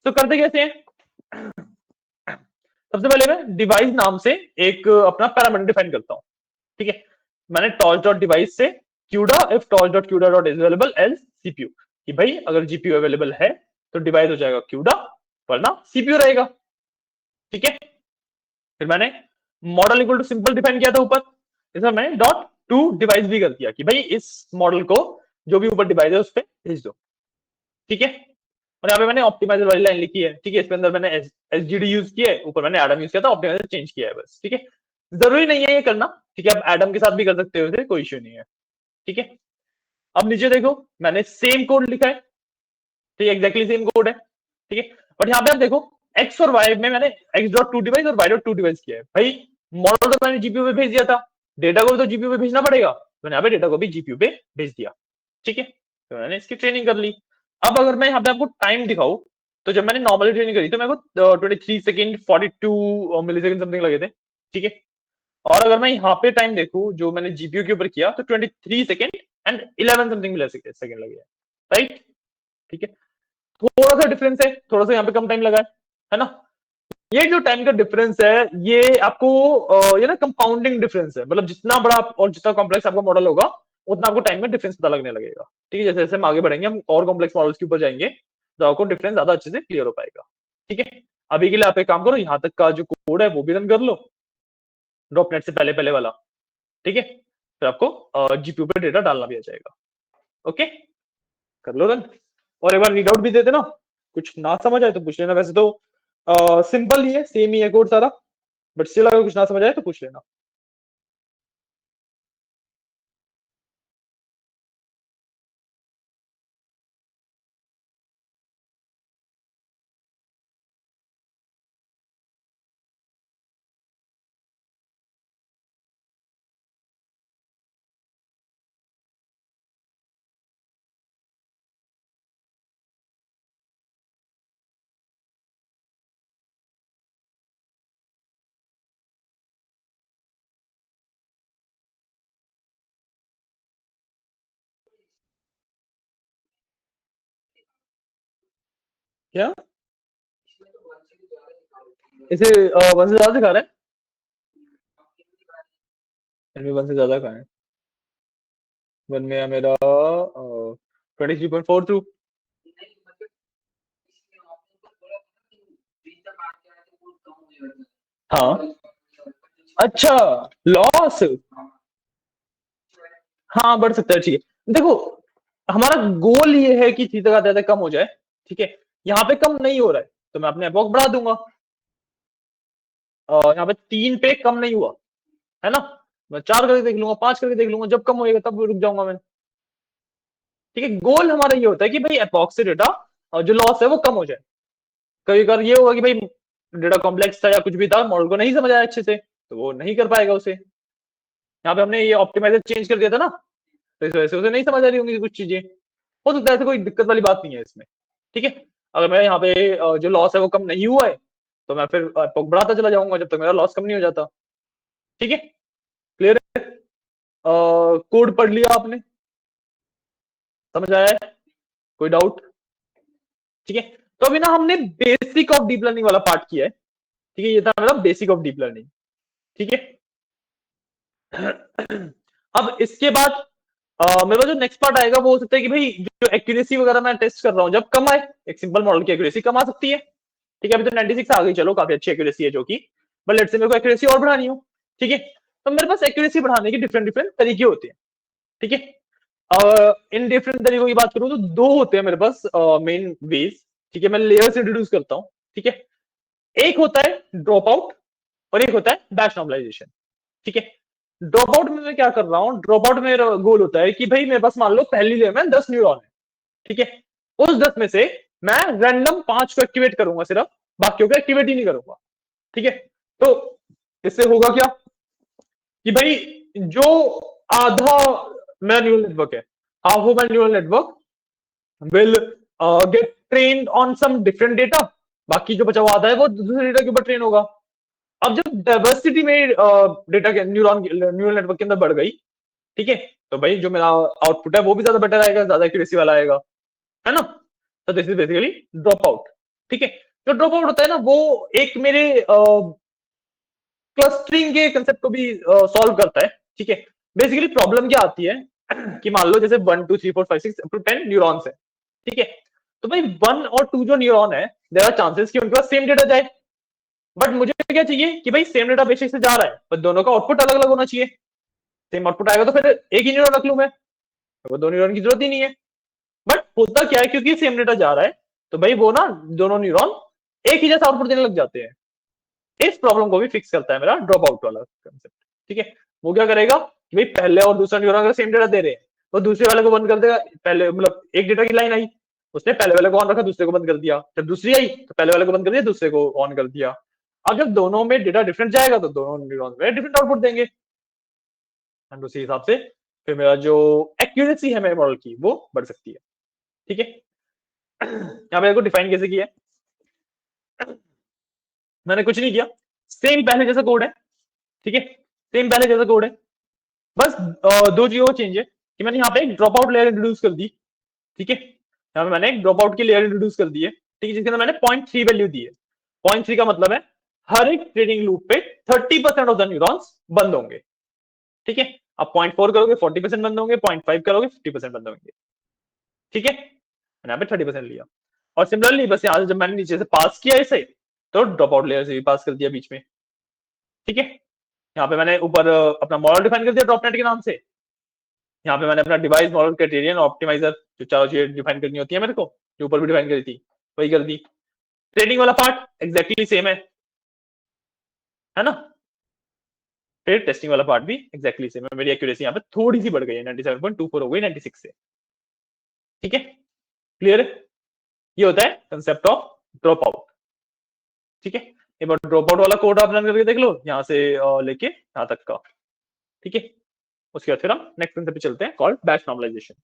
तो करते कैसे हैं, सबसे पहले मैं डिवाइस नाम से एक अपना पैरामीटर डिफाइन करता हूं। ठीक है, मैंने टॉर्च डॉट डिवाइस से CUDA if torch dot CUDA dot is available else CPU, कि भाई अगर जीपीयू अवेलेबल है तो डिवाइस हो जाएगा क्यूडा, वरना सीपीयू रहेगा। ठीक है, फिर मैंने model equal to simple define किया था ऊपर, इसमें मैंने डॉट टू डिवाइस भी कर दिया कि भाई इस मॉडल को जो भी ऊपर डिवाइस है उस पर भेज दो। ठीक है, और यहाँ पे मैंने ऑप्टिमाइजर वाली लाइन लिखी है। ठीक है, इसके अंदर मैंने एसजीडी यूज किया है, ऊपर मैंने एडम यूज किया था, ऑप्टिमाइजर चेंज किया है बस। ठीक है, जरूरी नहीं है ये करना। ठीक है, आप एडम के साथ भी कर सकते हो, इसे कोई इश्यू नहीं है। ठीक है, अब नीचे देखो मैंने सेम कोड लिखा है। ठीक है, एग्जैक्टली सेम कोड है। ठीक है, बट यहाँ पे आप देखो एक्स और वाई में मैंने एक्स डॉट टू डिवाइस और वाई डॉट टू डिवाइस किया है। भाई मॉडल तो मैंने जीपीयू पे भेज दिया था, डेटा को भी तो जीपीयू पे भेजना पड़ेगा, तो मैंने यहाँ पे डेटा को भी जीपीयू पे भेज दिया। ठीक है, तो मैंने इसकी ट्रेनिंग कर ली। अब अगर मैं यहाँ पे आपको टाइम दिखाऊं, तो जब मैंने नॉर्मली ट्रेनिंग करी तो मेरे को 23 सेकेंड 42 मिली सेकेंड समथिंग लगे थे। ठीक है, और अगर मैं यहाँ पे टाइम देखूं जो मैंने जीपीयू के ऊपर किया तो 23 second and 11 something millisecond लगे, राइट। ठीक है, थोड़ा सा डिफरेंस है, थोड़ा सा यहाँ पे कम टाइम लगा है ना। ये जो टाइम का डिफरेंस है ये आपको ये ना कंपाउंडिंग डिफरेंस है, मतलब जितना बड़ा और जितना कॉम्प्लेक्स आपका मॉडल होगा उतना आपको टाइम में डिफरेंस पता लगने लगेगा। ठीक है, जैसे जैसे हम आगे बढ़ेंगे हम और कॉम्प्लेक्स मॉडल्स के ऊपर जाएंगे तो आपको डिफरेंस ज्यादा अच्छे से क्लियर हो पाएगा। ठीक है, अभी के लिए आप एक काम करो, यहाँ तक का जो कोड है वो भी रन कर लो, ड्रॉप नेट से पहले पहले वाला। ठीक है, फिर आपको जीपीयू पे डेटा डालना भी आ जाएगा। ओके, कर लो रन, और एक बार रीड आउट भी दे देना, कुछ ना समझ आए तो पूछ लेना। वैसे तो सिंपल ही है, सेम ही है कोड सारा, बट स्टिल अगर कुछ ना समझ आए तो पूछ लेना। क्या इसे 1 से ज्यादा दिखा रहा है? एनवी 1 से ज्यादा कहाँ है? 1 में है मेरा 23.4 थ्रू। हाँ, अच्छा, लॉस। हाँ, बढ़ सकता है, ठीक है। देखो, हमारा गोल ये है कि थीटा का ज्यादा कम हो जाए, ठीक है। यहाँ पे कम नहीं हो रहा है, तो मैं अपने एपोक बढ़ा दूंगा। यहाँ पे 3 पे कम नहीं हुआ, है ना? मैं 4 करके देख लूंगा, 5 करके देख लूंगा, जब कम होएगा तब रुक जाऊंगा मैं। ठीक है, गोल हमारा ये होता है कि भाई एपोक से डेटा और जो लॉस है वो कम हो जाए। कभी कभार ये होगा कि भाई डेटा कॉम्प्लेक्स था या कुछ भी था, मॉडल को नहीं समझ आया अच्छे से, तो वो नहीं कर पाएगा उसे। यहाँ पे हमने ये ऑप्टिमाइजर चेंज कर दिया था ना, तो इस वजह से उसे नहीं समझ आ रही होंगी कुछ चीजें। हो सकता है, ऐसे कोई दिक्कत वाली बात नहीं है इसमें। ठीक है, अगर मैं यहाँ पे जो लॉस है वो कम नहीं हुआ है, तो मैं फिर बढ़ाता चला जाऊंगा जब तक मेरा लॉस कम नहीं हो जाता। ठीक है, क्लियर है? कोड पढ़ लिया आपने? समझ आया है? कोई डाउट? ठीक है, तो अभी ना हमने बेसिक ऑफ डीप लर्निंग वाला पार्ट किया है। ठीक है, ये था मेरा बेसिक ऑफ डीप लर्निंग। ठीक है, अब इसके बाद मेरा जो नेक्स्ट पार्ट आएगा वो हो सकता है कि भाई जो एक्यूरेसी वगैरह मैं टेस्ट कर रहा हूँ जब कम आए, एक सिंपल मॉडल की एक्यूरेसी कम आ सकती है। ठीक है, अभी तो 96 आ गई, चलो काफी अच्छी एक्यूरेसी है जो कि, बट लेट्स से मेरे को एक्यूरेसी और बढ़ानी हो। ठीक है, तो मेरे पास एक्यूरेसी बढ़ाने के डिफरेंट डिफरेंट तरीके होते हैं। ठीक है, इन डिफरेंट तरीकों की बात करूं तो दो होते हैं मेरे पास मेन वेज। ठीक है, मैं लेयर्स इंट्रोड्यूस करता हूँ। ठीक है, एक होता है ड्रॉप आउट और एक होता है बैच नॉर्मलाइजेशन। ठीक है, ड्रॉप आउट में मैं क्या कर रहा हूँ, ड्रॉप आउट में मेरा गोल होता है कि भाई मेरे पास मान लो पहली लेयर में 10 न्यूरॉन है। ठीक है, उस 10 में से मैं रैंडम 5 को एक्टिवेट करूंगा सिर्फ, बाकियों को एक्टिवेट ही नहीं करूंगा। ठीक है, तो इससे होगा क्या कि भाई जो आधा मेरा न्यूरल नेटवर्क है, half of my neural network will get trained on some different data, बाकी जो बचा हुआ आधा है वो दूसरे डेटा के ऊपर ट्रेन होगा। अब जब डाइवर्सिटी में डेटा के न्यूरल नेटवर्क के अंदर बढ़ गई, ठीक है, तो भाई जो मेरा आउटपुट है वो भी ज्यादा बेटर आएगा, ज्यादा एक्यूरेसी वाला आएगा, है ना? तो this is basically drop out. ठीक है, जो ड्रॉप आउट होता है ना वो एक मेरे क्लस्टरिंग के कंसेप्ट को भी सॉल्व करता है। ठीक है, बेसिकली प्रॉब्लम क्या आती है कि मान लो जैसे 1 2 3 4 5 6 up to 10 न्यूरॉन्स है। ठीक है, तो भाई 1 और 2 जो न्यूरॉन है, देयर आर चांसेस कि उनके पास सेम डेटा जाए। बट मुझे क्या चाहिए कि भाई सेम डेटा बेशक से जा रहा है, पर दोनों का आउटपुट अलग अलग होना चाहिए। सेम आउटपुट आएगा तो फिर एक ही न्यूरॉन रख लूं मैं, वो दो न्यूरॉन की जरूरत ही नहीं है। बट होता क्या है, क्योंकि सेम डेटा जा रहा है, तो भाई वो ना दोनों न्यूरॉन एक ही जैसा आउटपुट देने लग जाते हैं। इस प्रॉब्लम को भी फिक्स करता है मेरा ड्रॉप आउट वाला कंसेप्ट। ठीक है, वो क्या करेगा कि भाई पहले और दूसरा न्यूरॉन अगर सेम डेटा दे रहे हैं, तो दूसरे वाले को बंद कर देगा। पहले मतलब एक डेटा की लाइन आई, उसने पहले वाले को ऑन रखा, दूसरे को बंद कर दिया। जब दूसरी आई तो पहले वाले को बंद कर दिया, दूसरे को ऑन कर दिया। अब जब दोनों में डेटा डिफरेंट जाएगा तो दोनों न्यूरॉन में डिफरेंट आउटपुट देंगे, एंड उसी हिसाब से फिर मेरा जो एक्यूरेसी है मेरे मॉडल की वो बढ़ सकती है। ठीक है, यहाँ पे देखो डिफाइन कैसे किया है। मैंने कुछ नहीं किया, सेम पहले जैसा कोड है। ठीक है, सेम पहले जैसा कोड है, बस दो चीजों को चेंज है कि मैंने यहाँ पे एक ड्रॉप आउट लेयर इंट्रोड्यूस कर दी। ठीक है, यहाँ पे मैंने एक ड्रॉप आउट की लेयर इंट्रोड्यूस कर दी है। ठीक है, जिसके अंदर मैंने 0.3 वैल्यू दी है। 0.3 का मतलब है हर एक ट्रेडिंग लूप पे 30% ऑफ द न्यूरॉन्स बंद होंगे। ठीक है, आप 0.4 करोगे 40% बंद होंगे, 0.5 करोगे 50% बंद होंगे। ठीक है, मैंने यहाँ पे 30% लिया। और सिमिलरली बस यहाँ से जब मैंने नीचे से पास किया इसे, तो ड्रॉप आउट लेयर से भी पास कर दिया बीच में। ठीक है, यहाँ पे मैंने ऊपर अपना मॉडल डिफाइन कर दिया ड्रॉपनेट के नाम से। यहाँ पे मैंने अपना डिवाइस मॉडल क्राइटेरियन ऑप्टिमाइजर, जो चारों चीजें डिफाइन करनी होती है मेरे को, जो ऊपर भी डिफाइन करी थी वही कर दी। ट्रेडिंग वाला पार्ट एग्जैक्टली सेम है ना? फिर टेस्टिंग वाला पार्ट भी एग्जैक्टली सेम है। मेरी एक्यूरेसी यहाँ पे थोड़ी सी बढ़ गई है, 97.24 हो गई 96 से। ठीक है, क्लियर है? ये होता है कंसेप्ट ऑफ ड्रॉप आउट। ठीक है, एक बार ड्रॉप आउट वाला कोड आप रन करके देख लो, यहाँ से लेके यहाँ तक का। ठीक है, उसके बाद फिर हम नेक्स्ट कंसेप्ट पे चलते हैं, कॉल्ड बैच नॉर्मलाइजेशन।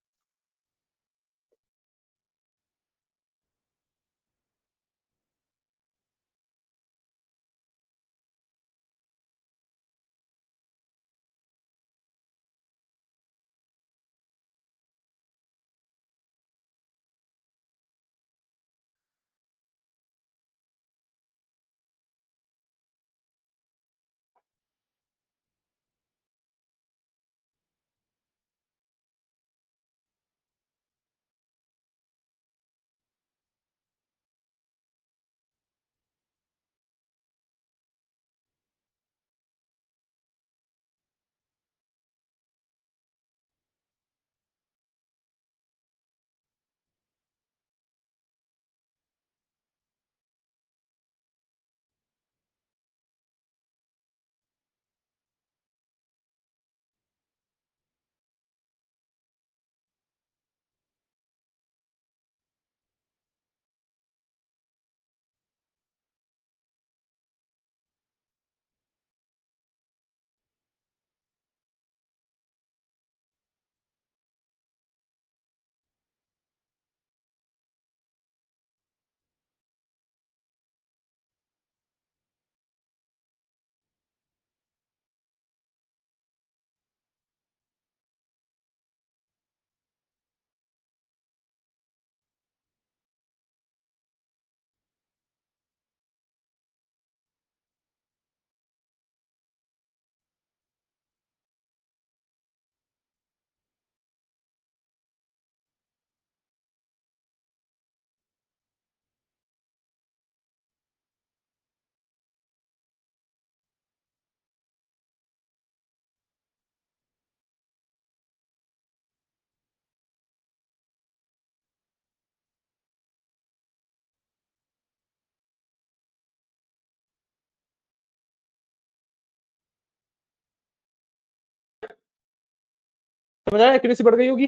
समझ आया? एक्यूरेसी बढ़ गई होगी,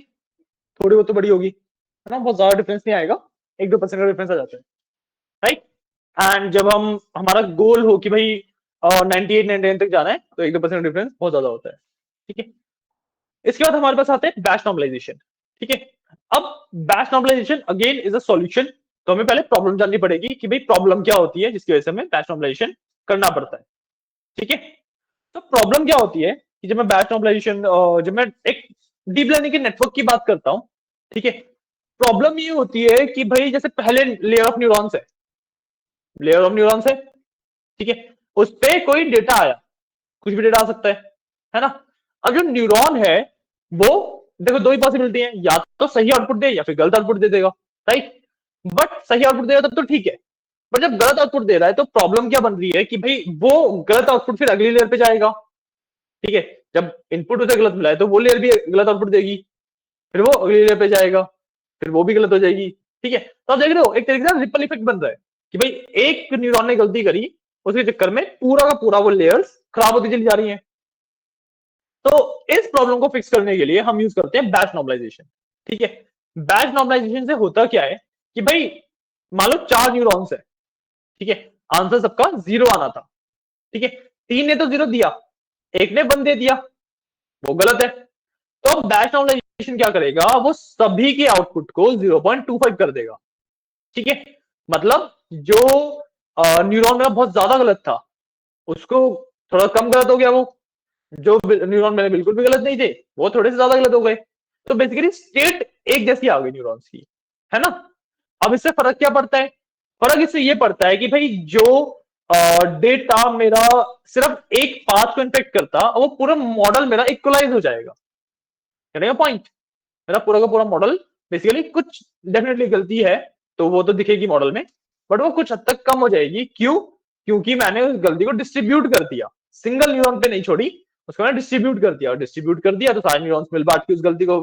थोड़ी बहुत तो बड़ी होगी, है ना, बहुत ज्यादा डिफरेंस नहीं आएगा, 1-2% का डिफरेंस आ जाता है, राइट। एंड जब हम हमारा गोल हो कि भाई 98 99 तक जाना है, तो 1-2% डिफरेंस बहुत ज्यादा होता है, ठीक है। इसके बाद हमारे पास आते हैं बैच नॉर्मलाइजेशन, ठीक है। अब batch normalization again is a solution. तो हमें पहले प्रॉब्लम जाननी पड़ेगी कि भाई प्रॉब्लम क्या होती है जिसकी वजह से हमें बैच नॉर्मलाइजेशन करना पड़ता है, ठीक है। तो प्रॉब्लम क्या होती है कि जब मैं बैच नॉर्मलाइजेशन, जब मैं एक डीप लर्निंग के नेटवर्क की बात करता हूं, ठीक है, प्रॉब्लम ये होती है कि भाई जैसे पहले लेयर ऑफ न्यूरॉन्स है, लेयर ऑफ न्यूरॉन्स है, ठीक है, उस पे कोई डेटा आया, कुछ भी डेटा आ सकता है ना। अब जो न्यूरॉन है वो, देखो दो ही पॉसिबिलिटी है, या तो सही आउटपुट दे या फिर गलत आउटपुट दे देगा, राइट। बट सही आउटपुट देगा तब तो ठीक है, पर जब गलत आउटपुट दे रहा है तो प्रॉब्लम क्या बन रही है कि भाई वो गलत आउटपुट फिर अगली लेयर पे जाएगा, ठीक है। जब इनपुट उसे गलत मिला है तो वो लेयर भी गलत आउटपुट देगी, फिर वो अगली लेयर पे जाएगा, फिर वो भी गलत हो जाएगी, ठीक है। तो आप देख रहे हो एक तरीके से रिपल इफेक्ट बन रहा है कि भाई एक न्यूरॉन ने गलती करी, उसके चक्कर में पूरा का पूरा वो लेयर्स खराब होती चली जा रही हैं। तो इस प्रॉब्लम को फिक्स करने के लिए हम यूज करते हैं बैच नॉर्मलाइजेशन, ठीक है। बैच नॉर्मलाइजेशन से होता क्या है कि भाई मान लो 4 न्यूरॉन्स है, ठीक है, आंसर सबका 0 आना था, ठीक है, 3 ने तो 0 दिया, एक ने 1 दे दिया, वो गलत है। तो बैच नॉर्मलाइजेशन क्या करेगा, वो सभी के आउटपुट को 0.25 कर देगा, ठीक है। मतलब जो न्यूरॉन मेरा बहुत ज्यादा गलत था उसको थोड़ा कम गलत हो गया, वो जो न्यूरॉन मेरे बिल्कुल भी गलत नहीं थे वो थोड़े से ज्यादा गलत हो गए। तो बेसिकली स्टेट एक जैसी आ गई न्यूरॉन्स की, है ना। अब इससे फर्क क्या पड़ता है, फर्क इससे ये पड़ता है कि भाई जो डेटा मेरा सिर्फ एक पाथ को इन्फेक्ट करता, वो पूरा मॉडल मेरा इक्वलाइज हो जाएगा, कहने का पॉइंट। मेरा पूरा का पूरा मॉडल बेसिकली कुछ डेफिनेटली गलती है तो वो तो दिखेगी मॉडल में, बट वो कुछ हद तक कम हो जाएगी, क्यों, क्योंकि मैंने उस गलती को डिस्ट्रीब्यूट कर दिया, सिंगल न्यूरॉन पे नहीं छोड़ी, उसको मैंने डिस्ट्रीब्यूट कर दिया, डिस्ट्रीब्यूट कर दिया तो सारे न्यूरॉन्स मिल बांट के उस गलती को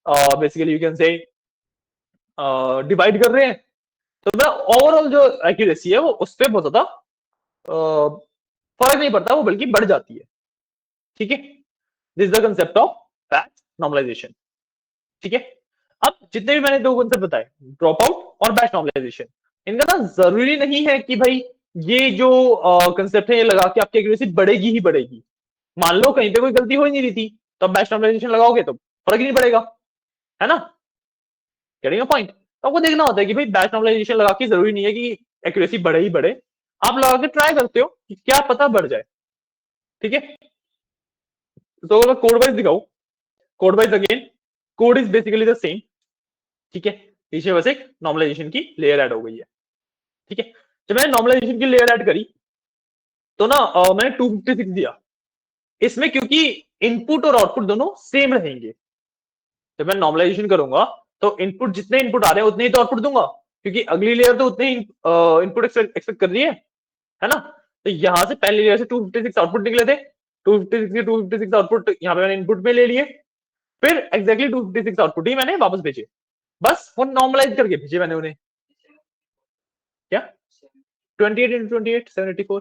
बेसिकली यू कैन से डिवाइड कर रहे हैं। तो मेरा ओवरऑल जो एक्यूरेसी है वो उस पर बहुत ज्यादा फर्क नहीं पड़ता, वो बल्कि बढ़ जाती है, ठीक है। This is the concept of batch normalization, ठीक है। अब जितने भी मैंने दो कंसेप्ट बताए, ड्रॉप आउट और बैच नॉर्मलाइजेशन, इनका ना जरूरी नहीं है कि भाई ये जो कंसेप्ट है ये लगा के आपकी एक्यूरेसी बढ़ेगी ही बढ़ेगी। मान लो कहीं पे कोई गलती हो ही नहीं रही थी तो आप बैच नॉर्मलाइजेशन लगाओगे तो फर्क ही नहीं पड़ेगा, है ना, गेटिंग अ पॉइंट। तो आपको देखना होता है कि भाई बैच नॉर्मलाइजेशन लगा के जरूरी नहीं है कि एक्यूरेसी बढ़े ही बढ़े, आप लगा के ट्राई करते हो कि क्या पता बढ़ जाए, ठीक है। तो अगर कोड वाइज दिखाऊं, code wise again code is basically the same, ठीक है, पीछे बस एक नॉर्मलाइजेशन की लेयर ऐड हो गई है, ठीक है। जब मैंने नॉर्मलाइजेशन की लेयर ऐड करी तो ना मैंने 256 दिया, इसमें क्योंकि इनपुट और आउटपुट दोनों सेम रहेंगे, जब मैं नॉर्मलाइजेशन करूंगा तो इनपुट जितने इनपुट आ रहे हैं उतने ही तो आउटपुट दूंगा, क्योंकि अगली लेयर तो उतने ही इनपुट एक्सपेक्ट कर रही है ना। तो यहां से पहली लेयर से 256 आउटपुट निकले थे, 256 के 256 आउटपुट यहाँ पे मैंने इनपुट में ले लिए, फिर एग्जैक्टली 256 आउटपुट ही मैंने वापस भेजे, बस वो नॉर्मलाइज करके भेजे मैंने उन्हें, क्या 28 इंटू 28 784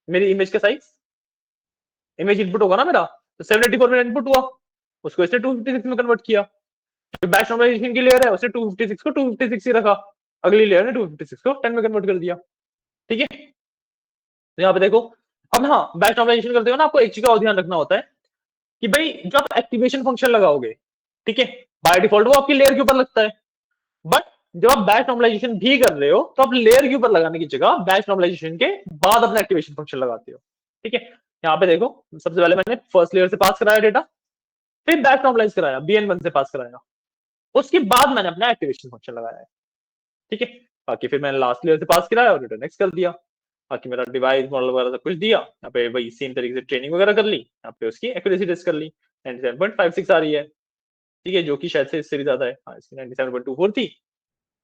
मेरी इमेज का साइज, इमेज इनपुट होगा ना मेरा, तो 784 मेरा इनपुट हुआ, उसको इसने 256 में कन्वर्ट किया। जो बैच नॉर्मलाइजेशन की लेयर है उसने 256 को 256 ही रखा, अगली लेयर ने 256 को 10 में कन्वर्ट कर दिया, ठीक है। तो यहाँ पे देखो, अब हाँ बैच नॉर्मलाइजेशन करते हो ना, आपको एक चीज का और ध्यान रखना होता है कि भाई जो आप एक्टिवेशन फंक्शन लगाओगे, ठीक है, बाय डिफॉल्ट वो आपकी लेयर के ऊपर लगता है, बट जब आप बैच नॉर्मलाइजेशन भी कर रहे हो तो आप लेयर के ऊपर लगाने की जगह बैच नॉर्मलाइजेशन के बाद अपना एक्टिवेशन फंक्शन लगाते हो, ठीक है। यहाँ पे देखो, सबसे पहले मैंने फर्स्ट लेयर से पास कराया डेटा, फिर बैच नॉर्मलाइज कराया bn1 से पास कराया, उसके बाद मैंने अपना एक्टिवेशन फंक्शन लगाया है, ठीक है। बाकी फिर मैंने लास्ट लेयर से पास कराया और रिटर्न नेक्स्ट कर दिया, बाकी मेरा डिवाइस मॉडल वगैरह सब कुछ दिया, यहाँ पे वही सेम तरीके से ट्रेनिंग वगैरह कर ली, यहाँ पे उसकी एक्यूरेसी टेस्ट कर ली, 97.56 आ रही है, ठीक है, जो कि शायद से इससे भी ज्यादा है, हाँ इसकी 97.24 थी,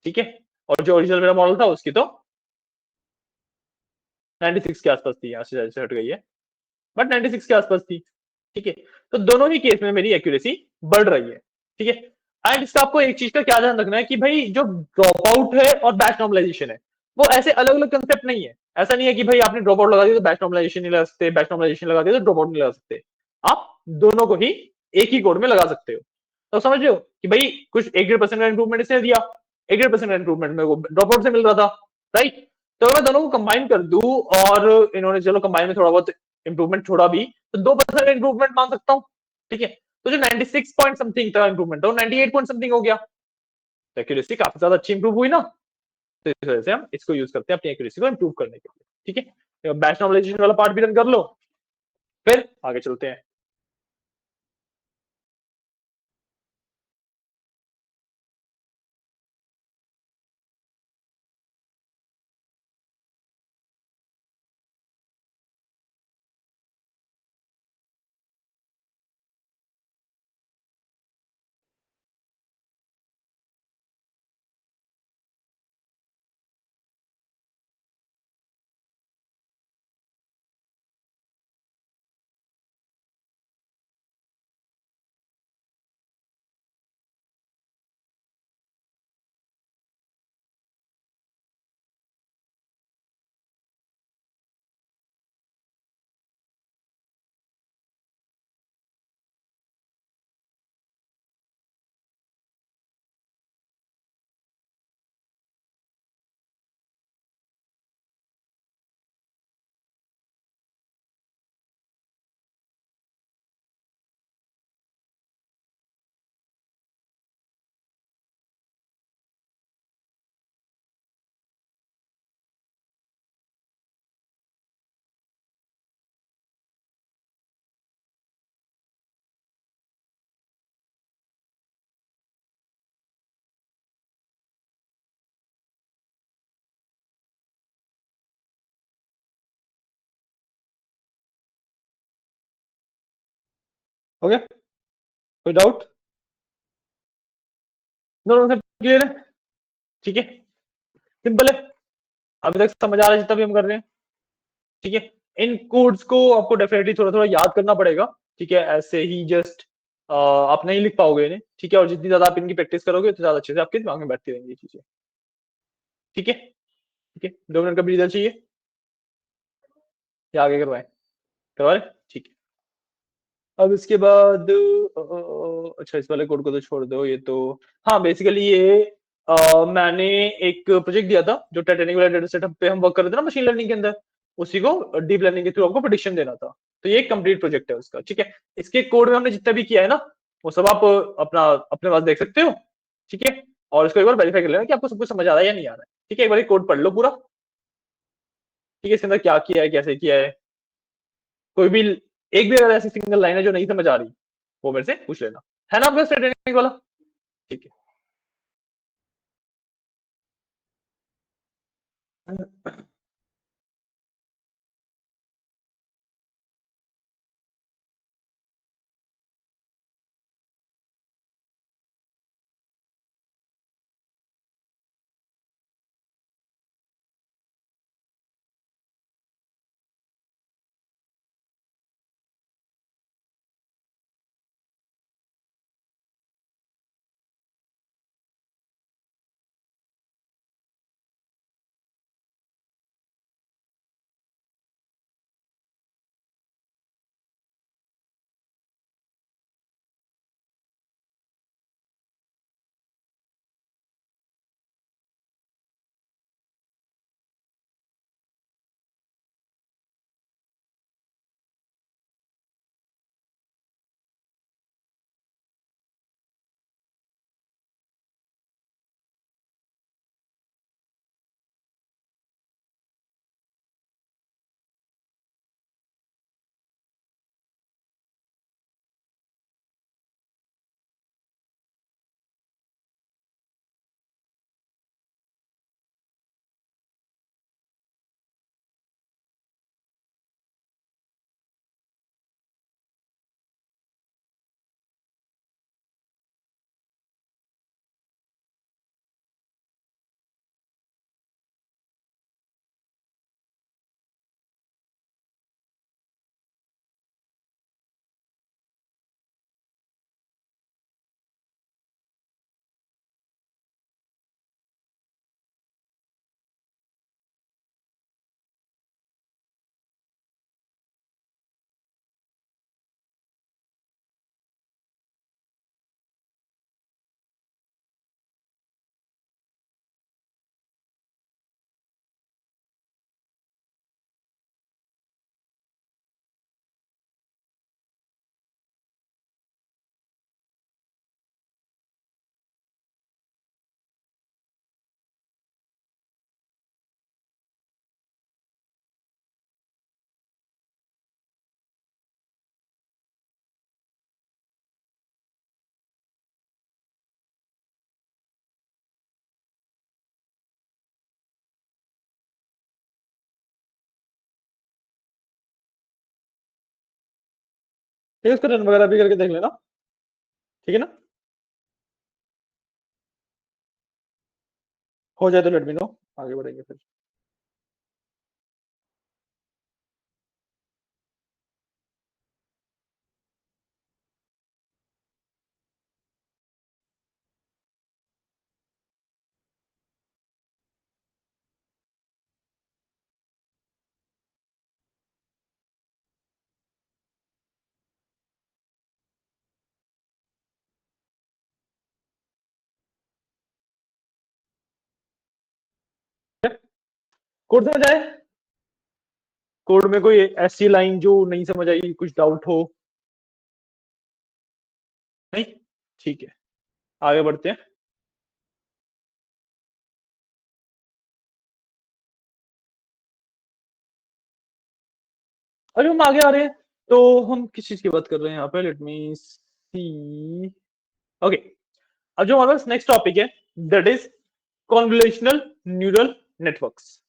ठीक है। और जो ओरिजिनल मेरा मॉडल था उसकी तो 96 के आसपास थी, यहाँ से हट गई है, बट 96 के आसपास थी, ठीक है। तो दोनों ही केस में मेरी एक्यूरेसी बढ़ रही है, ठीक है। एंड इसका आपको एक चीज का क्या ध्यान रखना है कि भाई जो ड्रॉप आउट है और बैच नॉर्मलाइजेशन है वो ऐसे अलग अलग कंसेप्ट नहीं है, ऐसा नहीं है कि भाई आपने ड्रॉप आउट लगा दिया तो बैच नॉर्मलाइजेशन नहीं लगा सकते, बैच नॉर्मलाइजेशन लगा दिया तो ड्रॉप आउट नहीं लगा सकते, आप दोनों को ही एक ही कोड में लगा सकते हो, तो समझ रहे हो कि भाई कुछ 1-1.5% का इंप्रूवमेंट इसने दिया, 1-1.5% का इंप्रूवमेंट मेरे को ड्रॉप आउट से मिल रहा था, राइट। तो अगर मैं दोनों को कंबाइन कर दूं और इन्होंने चलो कंबाइन में थोड़ा बहुत इंप्रूवमेंट छोड़ा भी, तो 2% का इंप्रूवमेंट मान सकता हूँ, ठीक है। तो जो 96 पॉइंट समथिंग था इंप्रूवमेंट, तो 98 पॉइंट समथिंग हो गया। तो एक्यूरेसी काफी ज्यादा अच्छी इंप्रूव हुई ना। तो इस वजह से हम इसको यूज करते हैं अपनी एक्यूरेसी को इंप्रूव करने के लिए, ठीक है। बैच नॉर्मलाइजेशन वाला पार्ट भी रन कर लो, फिर आगे चलते हैं। हो गया, कोई डाउट? दोनों सब क्लियर है, ठीक है, सिंपल है। अभी तक समझ आ रहा है जितना भी हम कर रहे हैं, ठीक है। इन कोड्स को आपको डेफिनेटली थोड़ा थोड़ा याद करना पड़ेगा, ठीक है। ऐसे ही जस्ट आप नहीं लिख पाओगे इन्हें, ठीक है। और जितनी ज्यादा आप इनकी प्रैक्टिस करोगे उतनी ज्यादा अच्छे से आपके दिमाग में बैठती रहेंगी ये चीजें, ठीक है। ठीक है, 2 मिनट का ब्रीदर चाहिए या आगे करवाएं? करवा रहे, ठीक है। अब इसके बाद अच्छा, इस वाले कोड को तो छोड़ दो, ये तो हाँ बेसिकली ये मैंने एक प्रोजेक्ट दिया था जो टाइटेनिक वाला डेटा सेटअप पे हम वर्क कर रहे थे ना मशीन लर्निंग के अंदर, उसी को डीप लर्निंग के थ्रू आपको प्रेडिक्शन देना था। तो ये एक कंप्लीट प्रोजेक्ट है उसका, ठीक है। इसके कोड में हमने जितना भी किया है ना, वो सब आप अपना अपने पास देख सकते हो, ठीक है। और इसको एक बार वेरीफाई कर लेना कि आपको सब कुछ समझ आ रहा है या नहीं आ रहा है, ठीक है। एक बार कोड पढ़ लो पूरा, ठीक है। इसके अंदर क्या किया है, कैसे किया है, कोई भी एक भी अगर ऐसी सिंगल लाइन है जो नहीं समझ आ रही, वो मेरे से पूछ लेना, है ना आपका स्ट्रेटेजिक वाला, ठीक है। ठीक है, उसका रन वगैरह भी करके देख लेना, ठीक है ना। हो जाए तो लेट मी नो, आगे बढ़ेंगे फिर। कोड समझ आए? कोड में कोई ऐसी लाइन जो नहीं समझ आई, कुछ डाउट हो? नहीं, ठीक है, आगे बढ़ते हैं। अभी हम आगे आ रहे हैं, तो हम किस चीज की बात कर रहे हैं यहाँ पे, लेट मी सी। ओके, अब जो हमारे पास नेक्स्ट टॉपिक है, that is convolutional neural networks.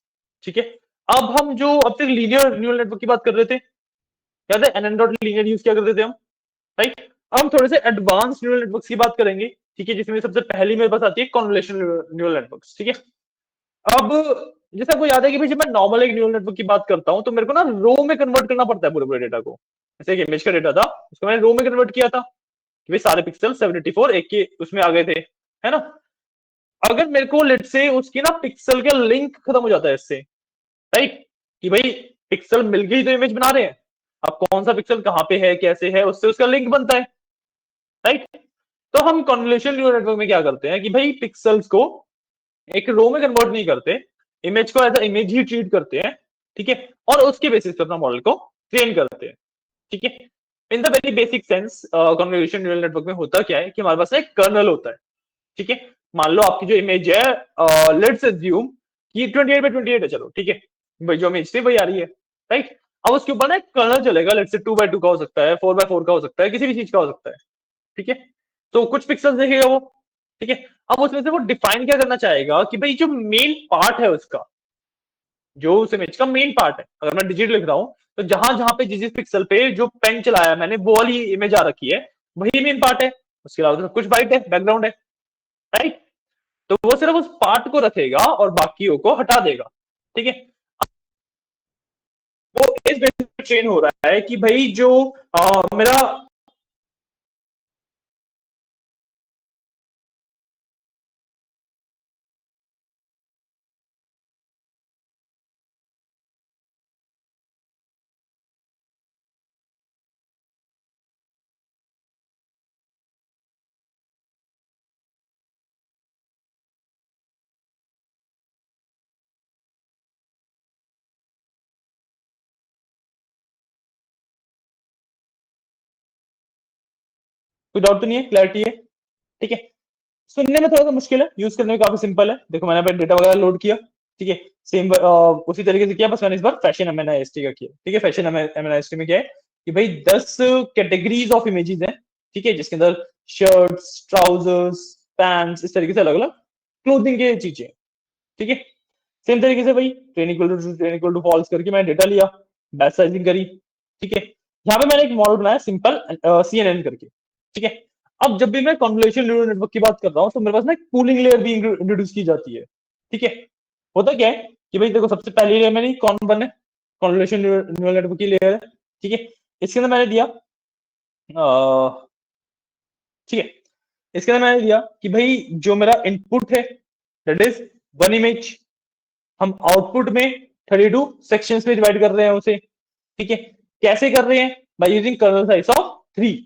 ठीक है, अब हम जो अब तक लीनियर न्यूरल नेटवर्क की बात कर रहे थे, याद है एन डॉट लीनियर यूज किया करते थे हम, राइट। अब हम थोड़े से एडवांस न्यूरल नेटवर्क्स की बात करेंगे, ठीक है, जिसमें सबसे पहली मेरे पास आती है कॉन्वोल्यूशनल न्यूरल नेटवर्क्स। ठीक है, अब जैसे आपको याद है कि भाई जब मैं नॉर्मल एक न्यूरल नेटवर्क की बात करता हूं तो मेरे को ना रो में कन्वर्ट करना पड़ता है पूरे पूरे डेटा को। जैसे एक इमेज का डेटा था, उसको मैंने रो में कन्वर्ट किया था कि भाई सारे पिक्सल 784 एक के उसमें आ गए थे, है ना। अगर मेरे को लेट से उसकी ना पिक्सल का लिंक खत्म हो जाता है इससे, राइट, कि भाई पिक्सल मिल गई तो इमेज बना रहे हैं, अब कौन सा पिक्सल कहाँ पे है कैसे है उससे उसका लिंक बनता है, राइट। तो हम कन्वोल्यूशन न्यूरल नेटवर्क में क्या करते हैं कि भाई पिक्सल्स को एक रो में कन्वर्ट नहीं करते, इमेज को एज अ इमेज ही ट्रीट करते हैं, ठीक है, और उसके बेसिस पे अपना मॉडल को ट्रेन करते हैं, ठीक है। In the very basic sense convolution neural network में होता क्या है कि हमारे पास एक कर्नल होता है, ठीक है। मान लो आपकी जो इमेज है, लेट्स अज्यूम कि 28 बाय 28 है, चलो ठीक है, भाई जो इमेज थी वही आ रही है, राइट। अब उसके ऊपर ना एक कर्नल चलेगा, लेट्स से 2 बाय 2 का हो सकता है, 4 बाय 4 का हो सकता है, किसी भी चीज का हो सकता है, ठीक है। तो कुछ पिक्सल्स देखेगा वो, ठीक है। अब उसमें से वो डिफाइन क्या करना चाहेगा कि भाई जो मेन पार्ट है उसका, जो उस इमेज का मेन पार्ट है, अगर मैं डिजिट लिख रहा हूं तो जहां जहां पे जिस पिक्सल पे जो पेन चलाया मैंने वो वाली इमेज आ रखी है, वही मेन पार्ट है, उसके अलावा तो सब कुछ वाइट है, बैकग्राउंड है, राइट। तो वो सिर्फ उस पार्ट को रखेगा और बाकियों को हटा देगा, ठीक है। वो इस बेसिस पे ट्रेन हो रहा है कि भाई जो मेरा कोई डाउट तो नहीं है, क्लैरिटी है, ठीक है। सुनने में थोड़ा सा मुश्किल है, यूज करने में काफी सिंपल है। देखो मैंने अपना डेटा वगैरह लोड किया, ठीक है, सेम उसी तरीके से किया, बस मैंने इस बार फैशन एमएनआईएसटी का किया, ठीक है। फैशन एमएनआईएसटी में क्या है कि भाई 10 कैटेगरीज ऑफ इमेजेस हैं, ठीक है, जिसके अंदर शर्ट्स, ट्राउजर्स, पैंट्स, इस तरीके से अलग अलग क्लोथिंग के चीजें, ठीक है। सेम तरीके से भाई ट्रेन इक्वल टू फॉल्स करके मैंने डेटा लिया, बैच साइजिंग करी, ठीक है। यहाँ पे मैंने एक मॉडल बनाया सिंपल CNN करके, ठीक है। अब जब भी मैं कन्वोल्यूशन न्यूरल नेटवर्क की बात कर रहा हूँ तो मेरे पास ना एक पूलिंग लेयर भी इंट्रोड्यूस की जाती है, ठीक है। होता क्या है कि भाई देखो सबसे पहली लेयर मैंने कौन बने कन्वोल्यूशन न्यूरल नेटवर्क की लेयर है, ठीक है। इसके अंदर मैंने दिया ठीक है, इसके अंदर मैंने दिया कि भाई जो मेरा इनपुट है दैट इज वन इमेज, हम आउटपुट में 32 सेक्शंस में डिवाइड कर रहे हैं उसे, ठीक है। कैसे कर रहे हैं? By using kernel size of 3,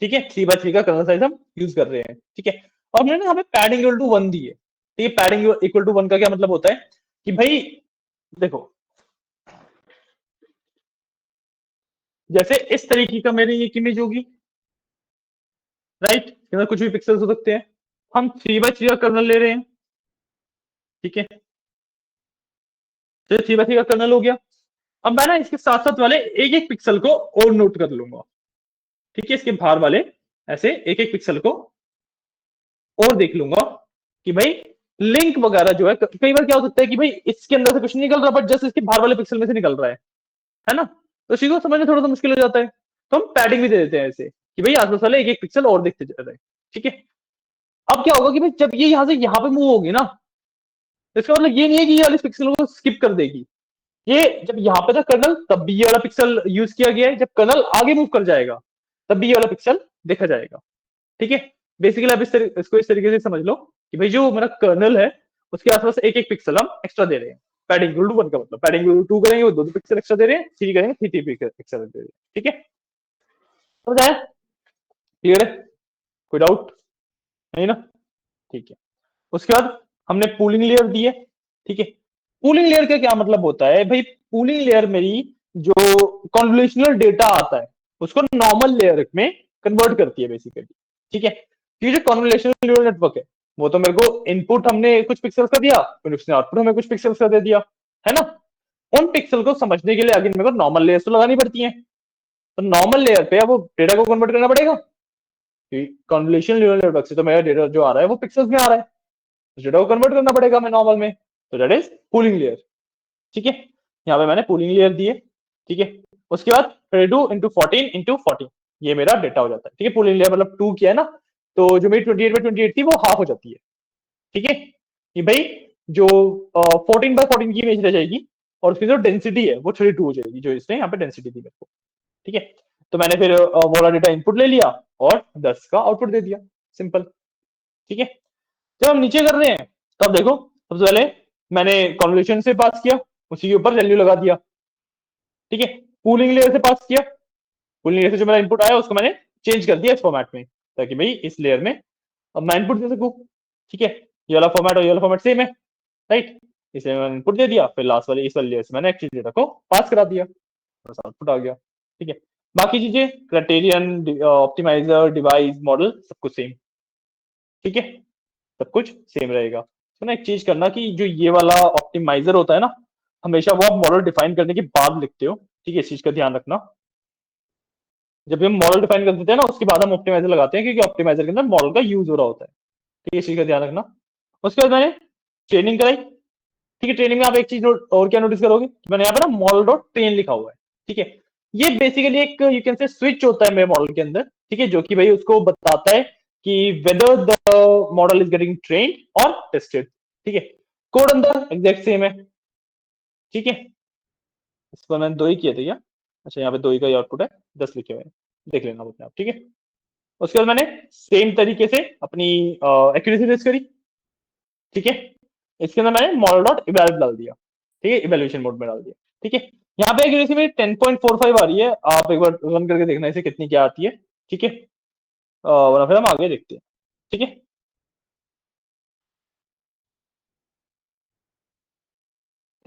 ठीक है, 3 by 3 का कर्नल साइज हम यूज कर रहे हैं, ठीक है। और मैंने यहाँ पे पैडिंग इक्वल टू 1 दी है, ठीक है। पैडिंग इक्वल टू 1 का क्या मतलब होता है कि भाई देखो जैसे इस तरीके का मेरी एक इमेज होगी, राइट, इसके अंदर कुछ भी पिक्सल्स हो सकते हैं, हम 3 by 3 का कर्नल ले रहे हैं, ठीक है। तो 3 by 3 का कर्नल हो गया। अब मैं ना इसके साथ साथ वाले एक एक पिक्सल को और नोट कर लूंगा, ठीक है, इसके बाहर वाले ऐसे एक एक पिक्सल को और देख लूंगा कि भाई लिंक वगैरह जो है, कई बार क्या हो सकता है कि भाई इसके अंदर से कुछ नहीं निकल रहा बट जस्ट इसके बाहर वाले पिक्सल में से निकल रहा है ना। तो चीजों को समझना थोड़ा सा मुश्किल हो जाता है। तो हम पैडिंग भी दे देते हैं ऐसे कि भाई आसपास वाले एक एक पिक्सल और दिखते जा रहे हैं। ठीक है। अब क्या होगा कि भाई जब ये यहाँ से यहाँ पे मूव होगी ना, तो इसका मतलब ये नहीं है कि ये वाले पिक्सल को स्किप कर देगी। ये जब यहाँ पे था कर्नल तब भी ये वाला पिक्सल यूज किया गया है, जब कर्नल आगे मूव कर जाएगा तब भी ये वाला पिक्सल देखा जाएगा। ठीक है। बेसिकली आप इसको इस तरीके से समझ लो कि भाई जो मेरा कर्नल है उसके आसपास एक एक पिक्सल हम एक्स्ट्रा दे रहे हैं। पैडिंग रूल 1 का मतलब पैडिंग रूल 2 करेंगे वो 2 पिक्सल एक्स्ट्रा दे रहे हैं, 3 करेंगे 3 पिक्सल दे रहे हैं। ठीक है। समझ आया? क्लियर है? कोई डाउट नहीं ना? ठीक है। उसके बाद हमने पूलिंग लेयर दी है। ठीक है। पूलिंग लेयर का क्या मतलब होता है भाई? पूलिंग लेयर मेरी जो कॉन्वोल्यूशनल डेटा आता है उसको नॉर्मल लेयर में कन्वर्ट करती है बेसिकली। ठीक है। ये जो कॉन्वोल्यूशनल न्यूरल नेटवर्क है वो तो मेरे को इनपुट हमने कुछ पिक्सल्स का दिया, फिर उसने आउटपुट हमें कुछ पिक्सल्स का दे दिया, है ना? उन पिक्सल को समझने के लिए आगे मेरे को नॉर्मल लेयर तो लगानी पड़ती है। तो नॉर्मल लेयर पे अब वो डेटा को कन्वर्ट करना पड़ेगा। कॉन्वोल्यूशनल न्यूरल नेटवर्क से तो मेरा डेटा जो आ रहा है वो पिक्सल्स में आ रहा है, डेटा को कन्वर्ट करना पड़ेगा हमें नॉर्मल में। तो दैट इज पूलिंग लेयर। ठीक है। यहाँ पे मैंने पूलिंग लेयर दी है। ठीक है। उसके बाद 32 × 14 × 14 ये मेरा डेटा हो जाता है। ठीक है। पूलिंग लेयर मतलब 2 किया है ना, तो जो मेरी 28 by 28 थी वो हाफ हो जाती है। ठीक है। कि भाई जो 14 by 14 की इमेज रह जाएगी और उसकी जो डेंसिटी है वो 32 हो जाएगी, जो इसने यहाँ पे डेंसिटी दी मेरे को। ठीक है। तो मैंने फिर वो वाला डेटा इनपुट ले लिया और 10 का आउटपुट दे दिया। सिंपल। ठीक है। जब हम नीचे कर रहे हैं तब देखो सबसे पहले मैंने कॉन्वोल्यूशन से पास किया, उसी के ऊपर वैल्यू लगा दिया। ठीक है। पूलिंग लेयर से पास किया, पूलिंग लेयर से जो मेरा इनपुट आया उसको मैंने चेंज कर दिया इस फॉर्मेट में, ताकि भाई इस लेयर में अब मैं इनपुट दे सकूं। ठीक है। ये वाला फॉर्मेट और ये वाला फॉर्मेट सेम है, राइट? इसलिए मैंने इनपुट दे दिया, फिर लास्ट वाले इस वाली लेयर से मैंने एक्चुअली डेटा को पास करा दिया, बस आउटपुट आ गया। ठीक है। बाकी चीजें क्राइटेरियन ऑप्टिमाइजर डिवाइस मॉडल सब कुछ सेम। ठीक है। सब कुछ सेम रहेगा। तो ना एक चीज करना कि जो ये वाला ऑप्टिमाइजर होता है ना, हमेशा वो आप मॉडल डिफाइन करने के बाद लिखते हो। ठीक है। इस चीज का ध्यान रखना। जब भी हम मॉडल डिफाइन कर देते हैं ना उसके बाद हम ऑप्टिमाइजर लगाते हैं, क्योंकि ऑप्टिमाइजर के अंदर मॉडल का यूज हो रहा होता है। ठीक है। इस चीज का ध्यान रखना। उसके बाद मैंने ट्रेनिंग कराई। ठीक है। ट्रेनिंग में आप एक चीज और क्या नोटिस करोगे, मैंने यहाँ पे ना मॉडल डॉट ट्रेन लिखा हुआ है। ठीक है। ये बेसिकली एक यू कैन से स्विच होता है मेरे मॉडल के अंदर। ठीक है। जो कि भाई उसको बताता है कि whether the model is getting train और टेस्टेड। ठीक है। कोड अंदर एग्जैक्ट सेम है। ठीक है। इस पर मैंने 2 ही किए थे क्या? अच्छा, यहाँ पे 2 ही का ही आउटपुट है, 10 लिखे हुए हैं, देख लेना अपने आप। ठीक है। उसके बाद मैंने सेम तरीके से अपनी एक्यूरेसी टेस्ट करी। ठीक है। इसके अंदर मैंने मॉडल डॉट इवेल्व डाल दिया। ठीक है। इवेल्युएशन मोड में डाल दिया। ठीक है। यहाँ पे एक्यूरेसी मेरी 10.45 आ रही है, आप एक बार रन करके देखना इसे कितनी क्या आती है। ठीक है। वरना फिर हम आगे देखते हैं। ठीक है।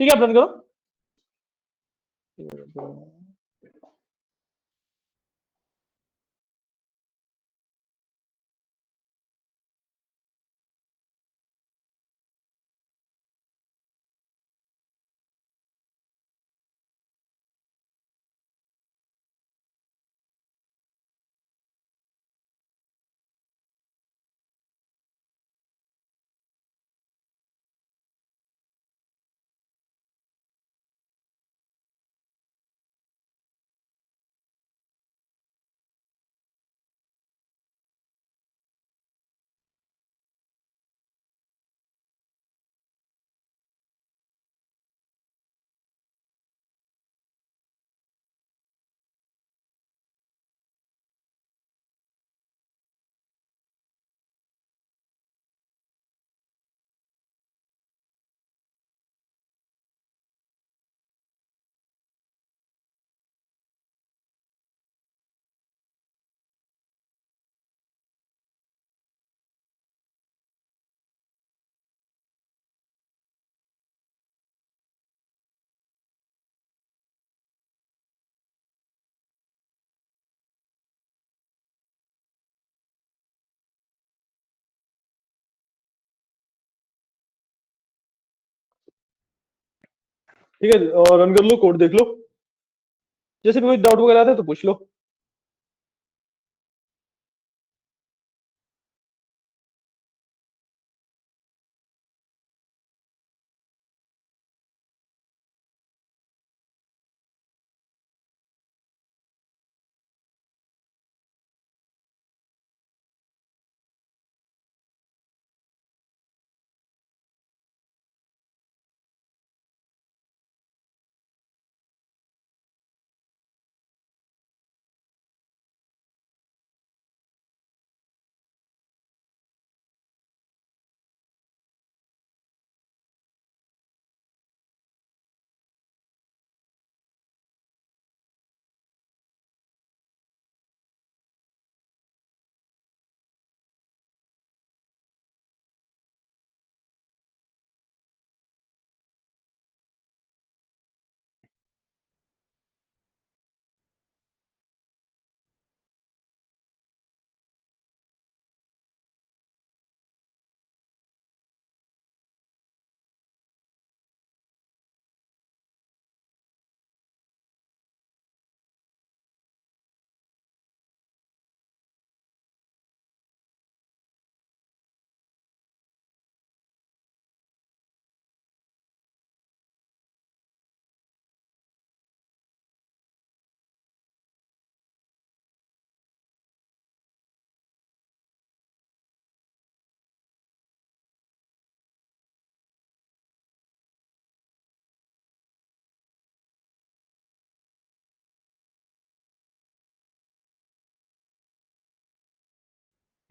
ठीक है, आप रन करो। ठीक है, और रन कर लो, कोड देख लो, जैसे भी कोई डाउट वगैरह आता है तो पूछ लो।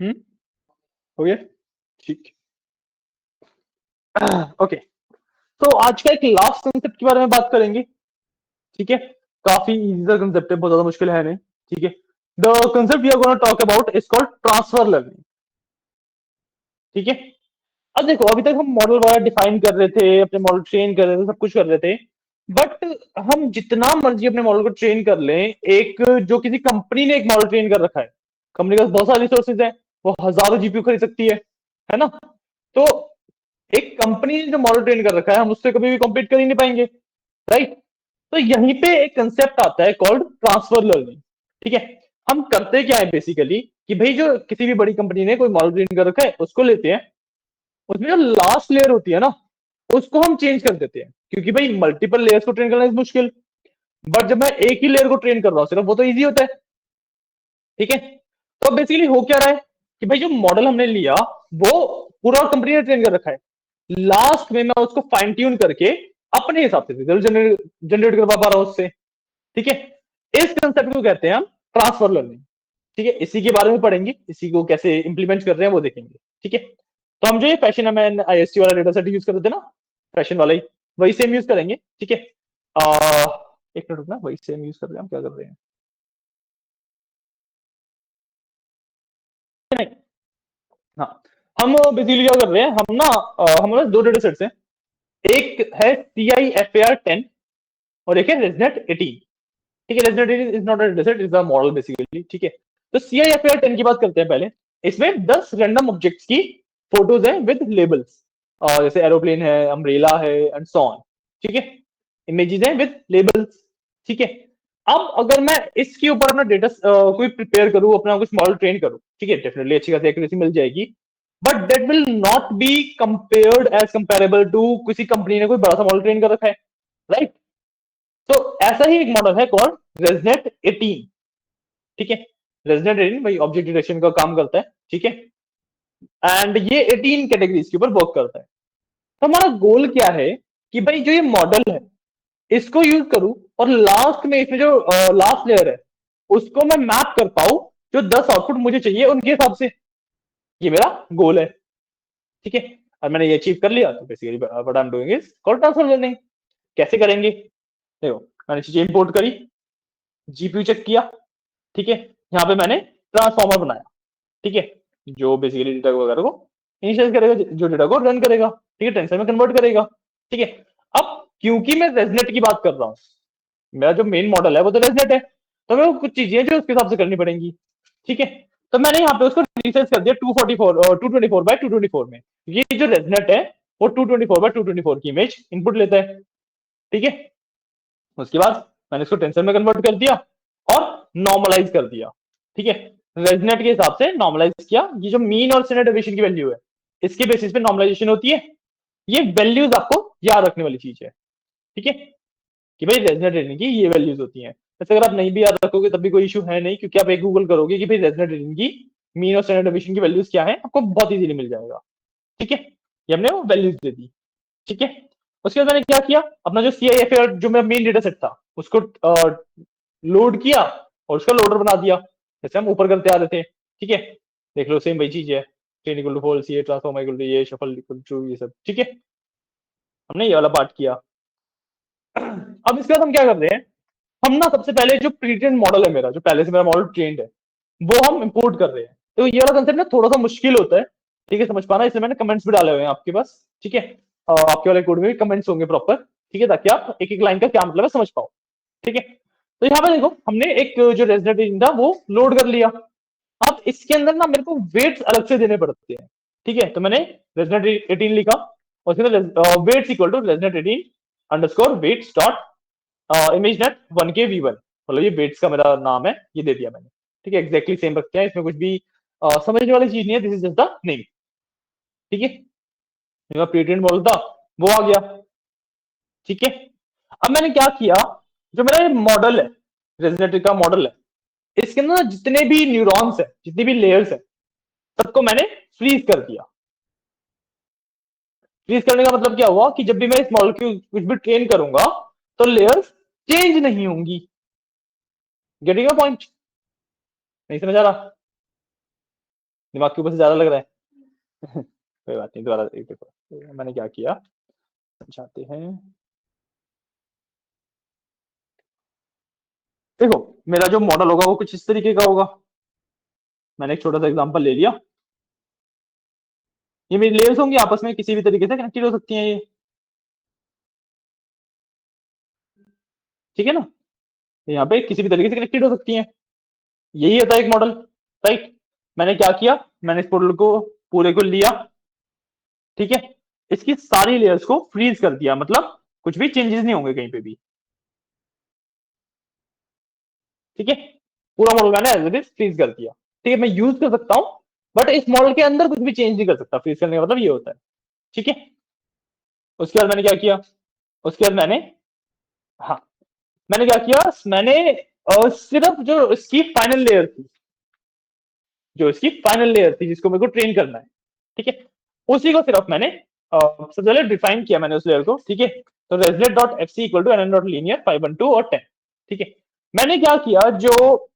हो गया, ठीक। ओके, तो आज का एक लास्ट कंसेप्ट के बारे में बात करेंगे, ठीक है। काफी इजी सा कंसेप्ट है, बहुत ज्यादा मुश्किल है नहीं, ठीक है। The concept we are gonna talk about is called transfer learning, ठीक है। अब देखो, अभी तक हम मॉडल वगैरह डिफाइन कर रहे थे, अपने मॉडल ट्रेन कर रहे थे, सब कुछ कर रहे थे, बट हम जितना मर्जी अपने मॉडल को ट्रेन कर लें, एक जो किसी कंपनी ने एक मॉडल ट्रेन कर रखा है, कंपनी के पास बहुत सारे रिसोर्सेज है, वो हजारों जीपीयू खरीद सकती है ना। तो एक कंपनी ने जो मॉडल ट्रेन कर रखा है, हम उससे कभी भी कॉम्पीट कर ही नहीं पाएंगे, राइट। तो यहीं पे एक कंसेप्ट आता है कॉल्ड ट्रांसफर लर्निंग, ठीक है। हम करते क्या है बेसिकली, कि भाई जो किसी भी बड़ी कंपनी ने कोई मॉडल ट्रेन कर रखा है, उसको लेते हैं, उसमें जो लास्ट लेयर होती है ना, उसको हम चेंज कर देते हैं, क्योंकि भाई मल्टीपल लेयर्स को ट्रेन करना इज मुश्किल, बट जब मैं एक ही लेयर को ट्रेन कर रहा हूँ सिर्फ, वो तो इजी होता है, ठीक है। तो बेसिकली हो क्या रहा है, कि भाई जो मॉडल हमने लिया, वो पूरा कंपनी ने ट्रेन कर रखा है, लास्ट में मैं उसको फाइन ट्यून करके अपने हिसाब से रिजल्ट जनरेट करवा पा रहा हूं उससे, ठीक है। इस कंसेप्ट को कहते हैं हम ट्रांसफर लर्निंग, ठीक है। इसी के बारे में पढ़ेंगे, इसी को कैसे इंप्लीमेंट कर रहे हैं वो देखेंगे, ठीक है। तो हम जो ये फैशन है आईएसटी वाला डेटा सेट यूज करते थे ना, फैशन वाला ही, वही सेम यूज करेंगे, ठीक है। एक मिनट रुकना, वही सेम यूज कर रहे हैं, हम क्या कर रहे हैं, नहीं, हाँ, हम बेसिकली क्या कर रहे हैं, हम ना हमारे पास दो डेटा सेट्स हैं, एक है CIFAR 10 और एक है ResNet 18, ठीक है। Resonate is not a dataset, is a model basically, ठीक है। तो CIFAR 10 की बात करते हैं पहले। इसमें 10 रैंडम ऑब्जेक्ट्स की फोटोज हैं विद लेबल्स, जैसे एरोप्लेन है, अम्ब्रेला है एंड सो ऑन, ठीक है। इमेजेस हैं विद लेबल्स, ठीक है। अब अगर मैं इसके ऊपर अपना डेटा कोई प्रिपेयर करूं, अपना कुछ मॉडल ट्रेन करूं, ठीक है, डेफिनेटली अच्छी खासी एक्यूरेसी मिल जाएगी, but that will not be compared as comparable to किसी कंपनी ने कोई बड़ा सा मॉडल ट्रेन कर रखा है, राइट। तो ऐसा ही एक मॉडल है कौन, ResNet 18, ठीक है। ResNet 18 भाई ऑब्जेक्ट डिटेक्शन का काम करता है, ठीक है। एंड ये 18 कैटेगरीज के ऊपर वर्क करता है। तो हमारा गोल क्या है, कि भाई जो ये मॉडल है, इसको यूज करूं, और लास्ट में इसमें जो लास्ट लेयर है, उसको मैं मैप कर पाऊं, जो 10 आउटपुट मुझे चाहिए उनके हिसाब से, ये मेरा गोल है, ठीक है। और मैंने ये अचीव कर लिया, तो basically what I am doing is called transfer learning. कैसे करेंगे, देखो, मैंने चीजें इंपोर्ट करी, जीपीयू चेक किया, ठीक है। यहाँ पे मैंने ट्रांसफॉर्मर बनाया, ठीक है, जो बेसिकली डेटा वगैरह को इनिशियलाइज करेगा, जो डेटा को रन करेगा, ठीक है, टेंसर में कन्वर्ट करेगा, ठीक है। अब क्योंकि मैं रेजनेट की बात कर रहा हूँ, मेरा जो मेन मॉडल है वो तो रेजनेट है, तो मेरे को कुछ चीजें जो उसके हिसाब से करनी पड़ेंगी, ठीक है। तो मैंने यहाँ पे उसको रिसाइज कर दिया 224 में। ये जो रेजनेट है, वो 224 की इमेज इनपुट लेता है, ठीक है। उसके बाद मैंने इसको टेंसर में कन्वर्ट कर दिया और नॉर्मलाइज कर दिया, ठीक है। रेजनेट के हिसाब से नॉर्मलाइज किया, ये जो मीन और स्टैंडर्ड डेविएशन की वैल्यू है, इसके बेसिस पे नॉर्मलाइजेशन होती है। ये वैल्यूज आपको याद रखने वाली चीज है, ठीक है, कि भाई रेजनेट रेटिंग की ये वैल्यूज होती हैं। वैसे अगर आप नहीं भी याद रखोगे तब भी कोई इशू है नहीं, क्योंकि आप एक गूगल करोगे कि भाई रेजनेट रेटिंग की मीन और स्टैंडर्ड डेविएशन की वैल्यूज क्या है, आपको बहुत इजीली मिल जाएगा, ठीक है। ये हमने वो वैल्यूज दे दी, ठीक है। उसके बाद मैंने क्या किया, अपना जो CIFAR जो मेरा मेन डेटा सेट था, उसको लोड किया और उसका लोडर बना दिया, जैसे हम ऊपर करते आ रहे थे, ठीक है। देख लो, सेम वही चीज है, ट्रेन इक्वल टू फॉल्स, ये ट्रांसफॉर्म इक्वल टू ये, शफल इक्वल टू ये सब, ठीक है। हमने ये वाला पार्ट किया। अब इसके बाद हम क्या कर रहे हैं, हम ना सबसे पहले जो प्री ट्रेन मॉडल है मेरा, जो पहले से मेरा मॉडल ट्रेंड है, वो हम इंपोर्ट कर रहे हैं। तो ये वाला कंसेप्ट ना थोड़ा सा मुश्किल होता है, ठीक है, समझ पाना, इसलिए मैंने कमेंट्स भी डाले हुए हैं आपके पास, ठीक है। आपके वाले कोड में भी कमेंट्स होंगे प्रॉपर, ठीक है, ताकि आप एक एक लाइन का क्या मतलब है समझ पाओ, ठीक है। तो यहाँ पे देखो, हमने एक जो रेजनेट था वो लोड कर लिया। अब इसके अंदर ना मेरे को वेट्स अलग से देने पड़ते हैं, ठीक है। तो मैंने रेजनेट 18 लिखा, और उसके अंदर weights equal to ResNet 18 underscore weights dot ImageNet 1K V1, मतलब ये वेट्स का मेरा नाम है, ये दे दिया मैंने, ठीक है। एग्जैक्टली सेम रखते हैं, इसमें कुछ भी समझने वाली चीज नहीं है, this is just the name, ठीक है। मेरा प्रीट्रेंड मॉडल था, वो आ गया, ठीक है। अब मैंने क्या किया, जो मेरा ये मॉडल है, रेजनेट का मॉडल है, इसके अंदर जितने भी न्यूरॉन्स है, जितनी भी लेयर्स है, सबको मैंने फ्रीज कर दिया। फ्रीज करने का मतलब क्या हुआ, कि जब भी मैं इस मॉडल की कुछ भी ट्रेन करूंगा, तो लेयर्स चेंज नहीं होंगी। गेटिंग अ पॉइंट, नहीं समझ आ रहा। दिमाग के ऊपर से ज्यादा लग रहा है। कोई बात नहीं, दोबारा एक देखो। तो मैंने क्या किया, समझाते हैं। देखो, मेरा जो मॉडल होगा वो कुछ इस तरीके का होगा। मैंने एक छोटा सा एग्जांपल ले लिया। ये मेरी लेयर्स होंगी, आपस में किसी भी तरीके से कनेक्टेड हो सकती हैं ये, ठीक है ना। तो यहाँ पे किसी भी तरीके से कनेक्टेड हो सकती हैं। यही होता है एक मॉडल, राइट। मैंने क्या किया, मैंने इस मॉडल को पूरे को लिया, ठीक है। इसकी सारी लेयर्स को फ्रीज कर दिया, मतलब कुछ भी चेंजेस नहीं होंगे कहीं पे भी, ठीक है। पूरा मॉडल मैंने एज इट इज फ्रीज कर दिया, ठीक है। मैं यूज कर सकता हूं, बट इस मॉडल के अंदर कुछ भी चेंज नहीं कर सकता। फ्रीज करने का मतलब ये होता है, ठीक है। उसके बाद मैंने क्या किया, उसके बाद मैंने, हाँ, मैंने क्या किया, मैंने सिर्फ जो इसकी फाइनल लेयर थी, जो इसकी फाइनल लेयर थी जिसको मेरे को ट्रेन करना है, ठीक है, उसी को सिर्फ मैंने सबसे पहले डिफाइन किया मैंने उस लेयर को, ठीक है। तो result dot F C equal to N dot linear 512 और 10, ठीक है। मैंने क्या किया, जो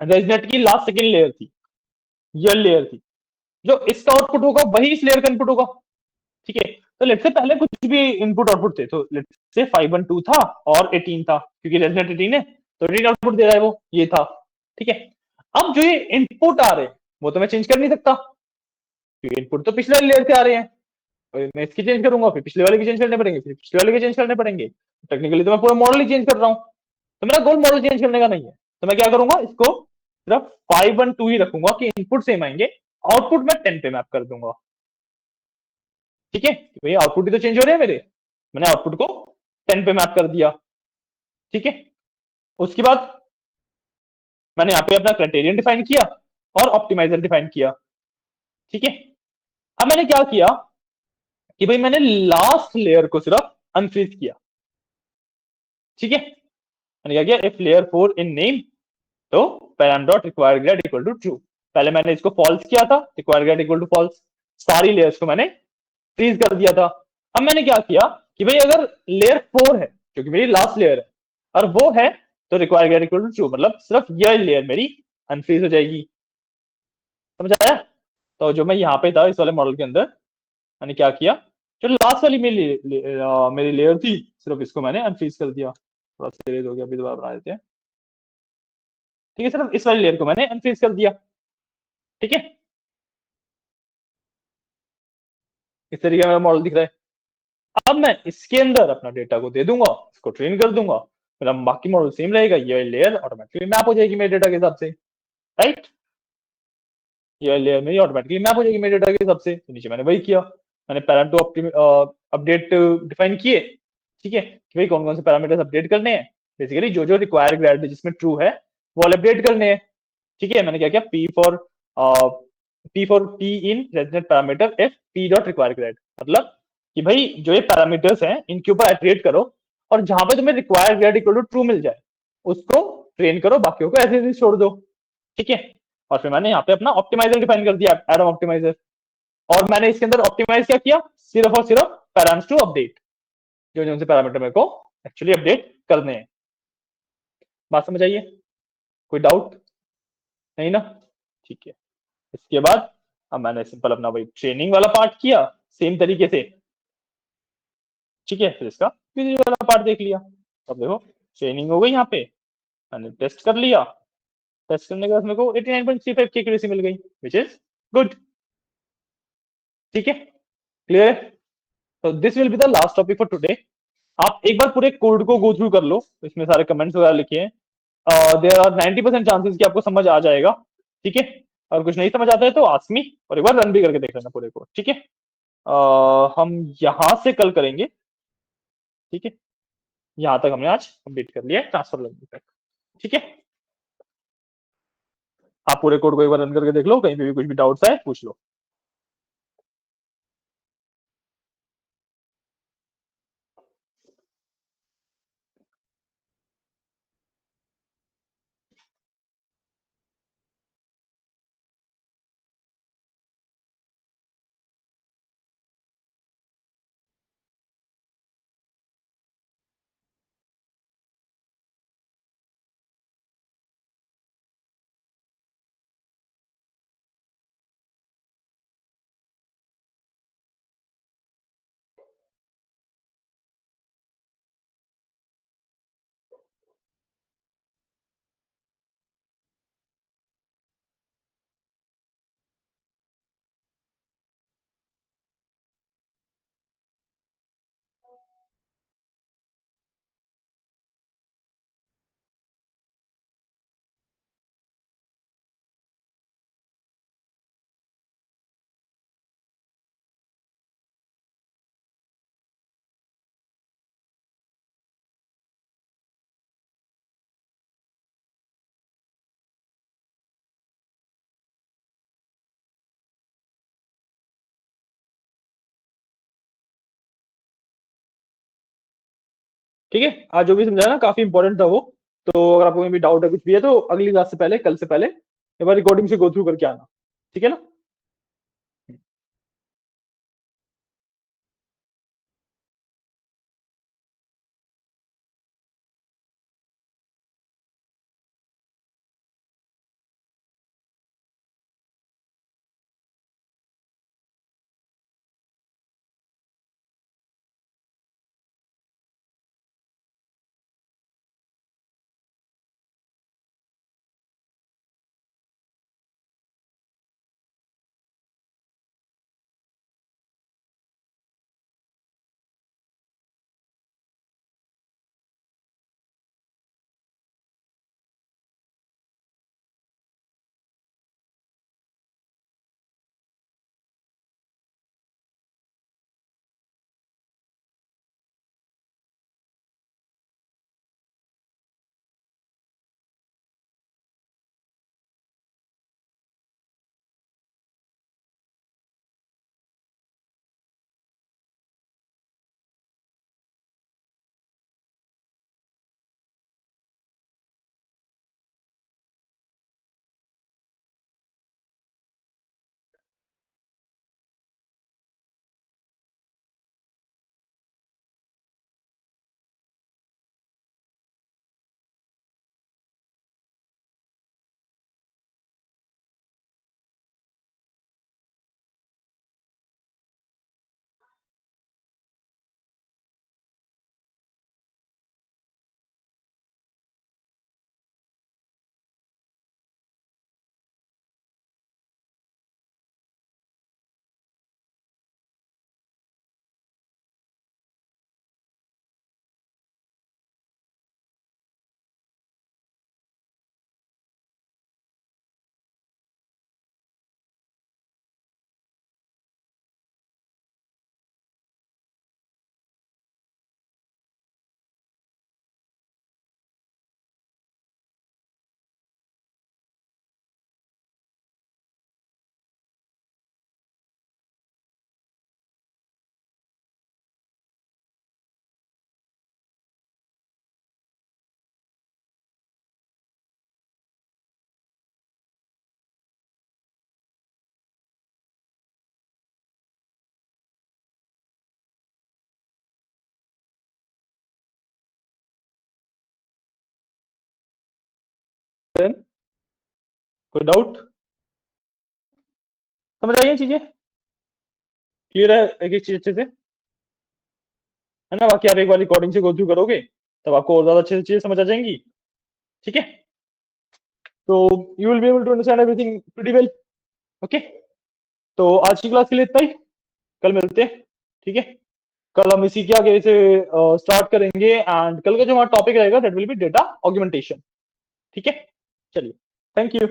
रेजनेट की लास्ट सेकेंड लेयर थी, ये लेयर थी, जो इसका आउटपुट होगा वही इस लेयर का इनपुट होगा, ठीक है। तो लेट से पहले कुछ भी इनपुट आउटपुट थे, तो लेट से 512 था और 18 था, क्योंकि रेजनेट 18 है तो 18 आउटपुट दे रहा है वो, ये था, ठीक है। अब जो ये इनपुट आ रहे हैं वो तो मैं चेंज कर नहीं सकता, क्योंकि इनपुट तो पिछले लेयर से आ रहे हैं। और मैं इसकी चेंज करूंगा, फिर पिछले वाले की चेंज करने पड़ेंगे, फिर पिछले वाले के चेंज करने पड़ेंगे। टेक्निकली तो मैं पूरा मॉडल ही चेंज कर रहा हूँ। तो मेरा गोल मॉडल चेंज करने का नहीं है, तो मैं क्या करूंगा, इसको सिर्फ 512 ही रखूंगा कि इनपुट सेम आएंगे, आउटपुट में 10 पे मैप कर दूंगा, ठीक है। भाई आउटपुट ही तो चेंज हो रहे हैं मेरे, मैंने आउटपुट को 10 पे मैप कर दिया, ठीक है। उसके बाद मैंने यहाँ पे अपना क्राइटेरियन डिफाइन किया और ऑप्टिमाइजर डिफाइन किया, ठीक है। अब मैंने क्या किया कि भाई मैंने लास्ट लेयर को सिर्फ अनफ्रीज किया, ठीक है। मैंने क्या किया, इफ लेयर 4 इन नेम, तो param dot require grad equal to true. पहले मैंने इसको फॉल्स किया था, require grad equal to false, सारी लेयर्स को मैंने फ्रीज कर दिया था। अब मैंने क्या किया कि भाई अगर लेयर 4 है, क्योंकि मेरी लास्ट लेयर है, और वो है, तो require grad equal to true, मतलब सिर्फ यह लेयर मेरी अनफ्रीज हो जाएगी, समझ आया। तो जो मैं यहाँ पे था इस वाले मॉडल के अंदर, मैंने क्या किया, जो लास्ट वाली मेरी लेयर थी, सिर्फ इसको मैंने अनफ्रीज कर दिया। थोड़ा सीरियस हो गया, अभी दोबारा बना देते हैं, ठीक है। सिर्फ इस वाली लेयर को मैंने अनफ्रीज कर दिया, ठीक है। इस तरीके का मेरा मॉडल दिख रहा है। अब मैं इसके अंदर अपना डेटा को दे दूंगा, इसको ट्रेन कर दूंगा, मेरा बाकी मॉडल सेम रहेगा, ये लेयर ऑटोमेटिकली मैप हो जाएगी मेरे डेटा के हिसाब से, राइट। ये लेयर मेरी ऑटोमेटिकली मैप हो जाएगी मेरे डेटा के हिसाब से। तो नीचे मैंने वही किया, मैंने पैरामीटर अपडेट डिफाइन किए, ठीक है, कि भाई कौन कौन से पैरामीटर्स अपडेट करने हैं। बेसिकली जो जो रिक्वायर ग्रेड जिसमें ट्रू है वो वाले अपडेट करने हैं, ठीक है। मैंने क्या किया, P for P in resident parameter F P dot require grade, मतलब कि भाई जो ये पैरामीटर्स हैं इनके ऊपर इटरेट करो, और जहां पे तुम्हें require grad equal to true मिल जाए उसको ट्रेन करो, बाकियों को ऐसे ऐसे छोड़ दो, ठीक है। और फिर मैंने यहाँ पे अपना ऑप्टिमाइजर डिफाइन कर दिया, एडम ऑप्टिमाइजर। और मैंने इसके अंदर ऑप्टिमाइज क्या किया, सिर्फ और सिर्फ पैराम्स टू अपडेट, जो जो से पैरामीटर मेरे को एक्चुअली अपडेट करने हैं। बात समझ आइए, कोई डाउट नहीं ना, ठीक है। इसके बाद अब मैंने सिंपल अपना वही ट्रेनिंग वाला पार्ट किया सेम तरीके से, ठीक है। फिर इसका विजुअल वाला पार्ट देख लिया। अब देखो ट्रेनिंग हो गई, यहाँ पे मैंने टेस्ट कर लिया, टेस्ट करने के बाद मेरे को 89.35 की एक्यूरेसी मिल गई, विच इज गुड, ठीक है, क्लियर। तो this will be the last topic for today. आप एक बार पूरे कोड को गो थ्रू कर लो, इसमें सारे कमेंट्स वगैरह लिखे हैं। देयर आर 90% चांसेस कि आपको समझ आ जाएगा, ठीक है। और कुछ नहीं समझ आता है तो आस्क मी, और एक बार रन भी करके देख लेना पूरे को, ठीक है। हम यहां से कल करेंगे, ठीक है। यहां तक हमने आज कंप्लीट कर लिया ट्रांसफर लर्निंग तक, ठीक है। आप पूरे कोड को एक बार रन करके देख लो, कहीं पे भी कुछ भी डाउट्स आए पूछ लो। ठीक है, आज जो भी समझाया ना काफी इंपॉर्टेंट था वो। तो अगर आपको कोई भी डाउट है कुछ भी है तो अगली क्लास से पहले, कल से पहले एक बार रिकॉर्डिंग से गो थ्रू करके आना, ठीक है ना। Then, कोई डाउट? समझ आई ये चीजें? क्लियर है एक एक चीज अच्छे से, है ना। बाकी आप एक बार रिकॉर्डिंग से गो थ्रू करोगे तब आपको और ज्यादा अच्छे से चीजें समझ आ जाएंगी, ठीक है। तो you will be able to understand everything pretty well. Okay, तो आज की क्लास के लिए इतना ही, कल मिलते हैं, ठीक है। कल हम इसी के आगे से स्टार्ट करेंगे एंड कल का जो हमारा टॉपिक रहेगा that will be data augmentation, ठीक है। चलिए, थैंक यू।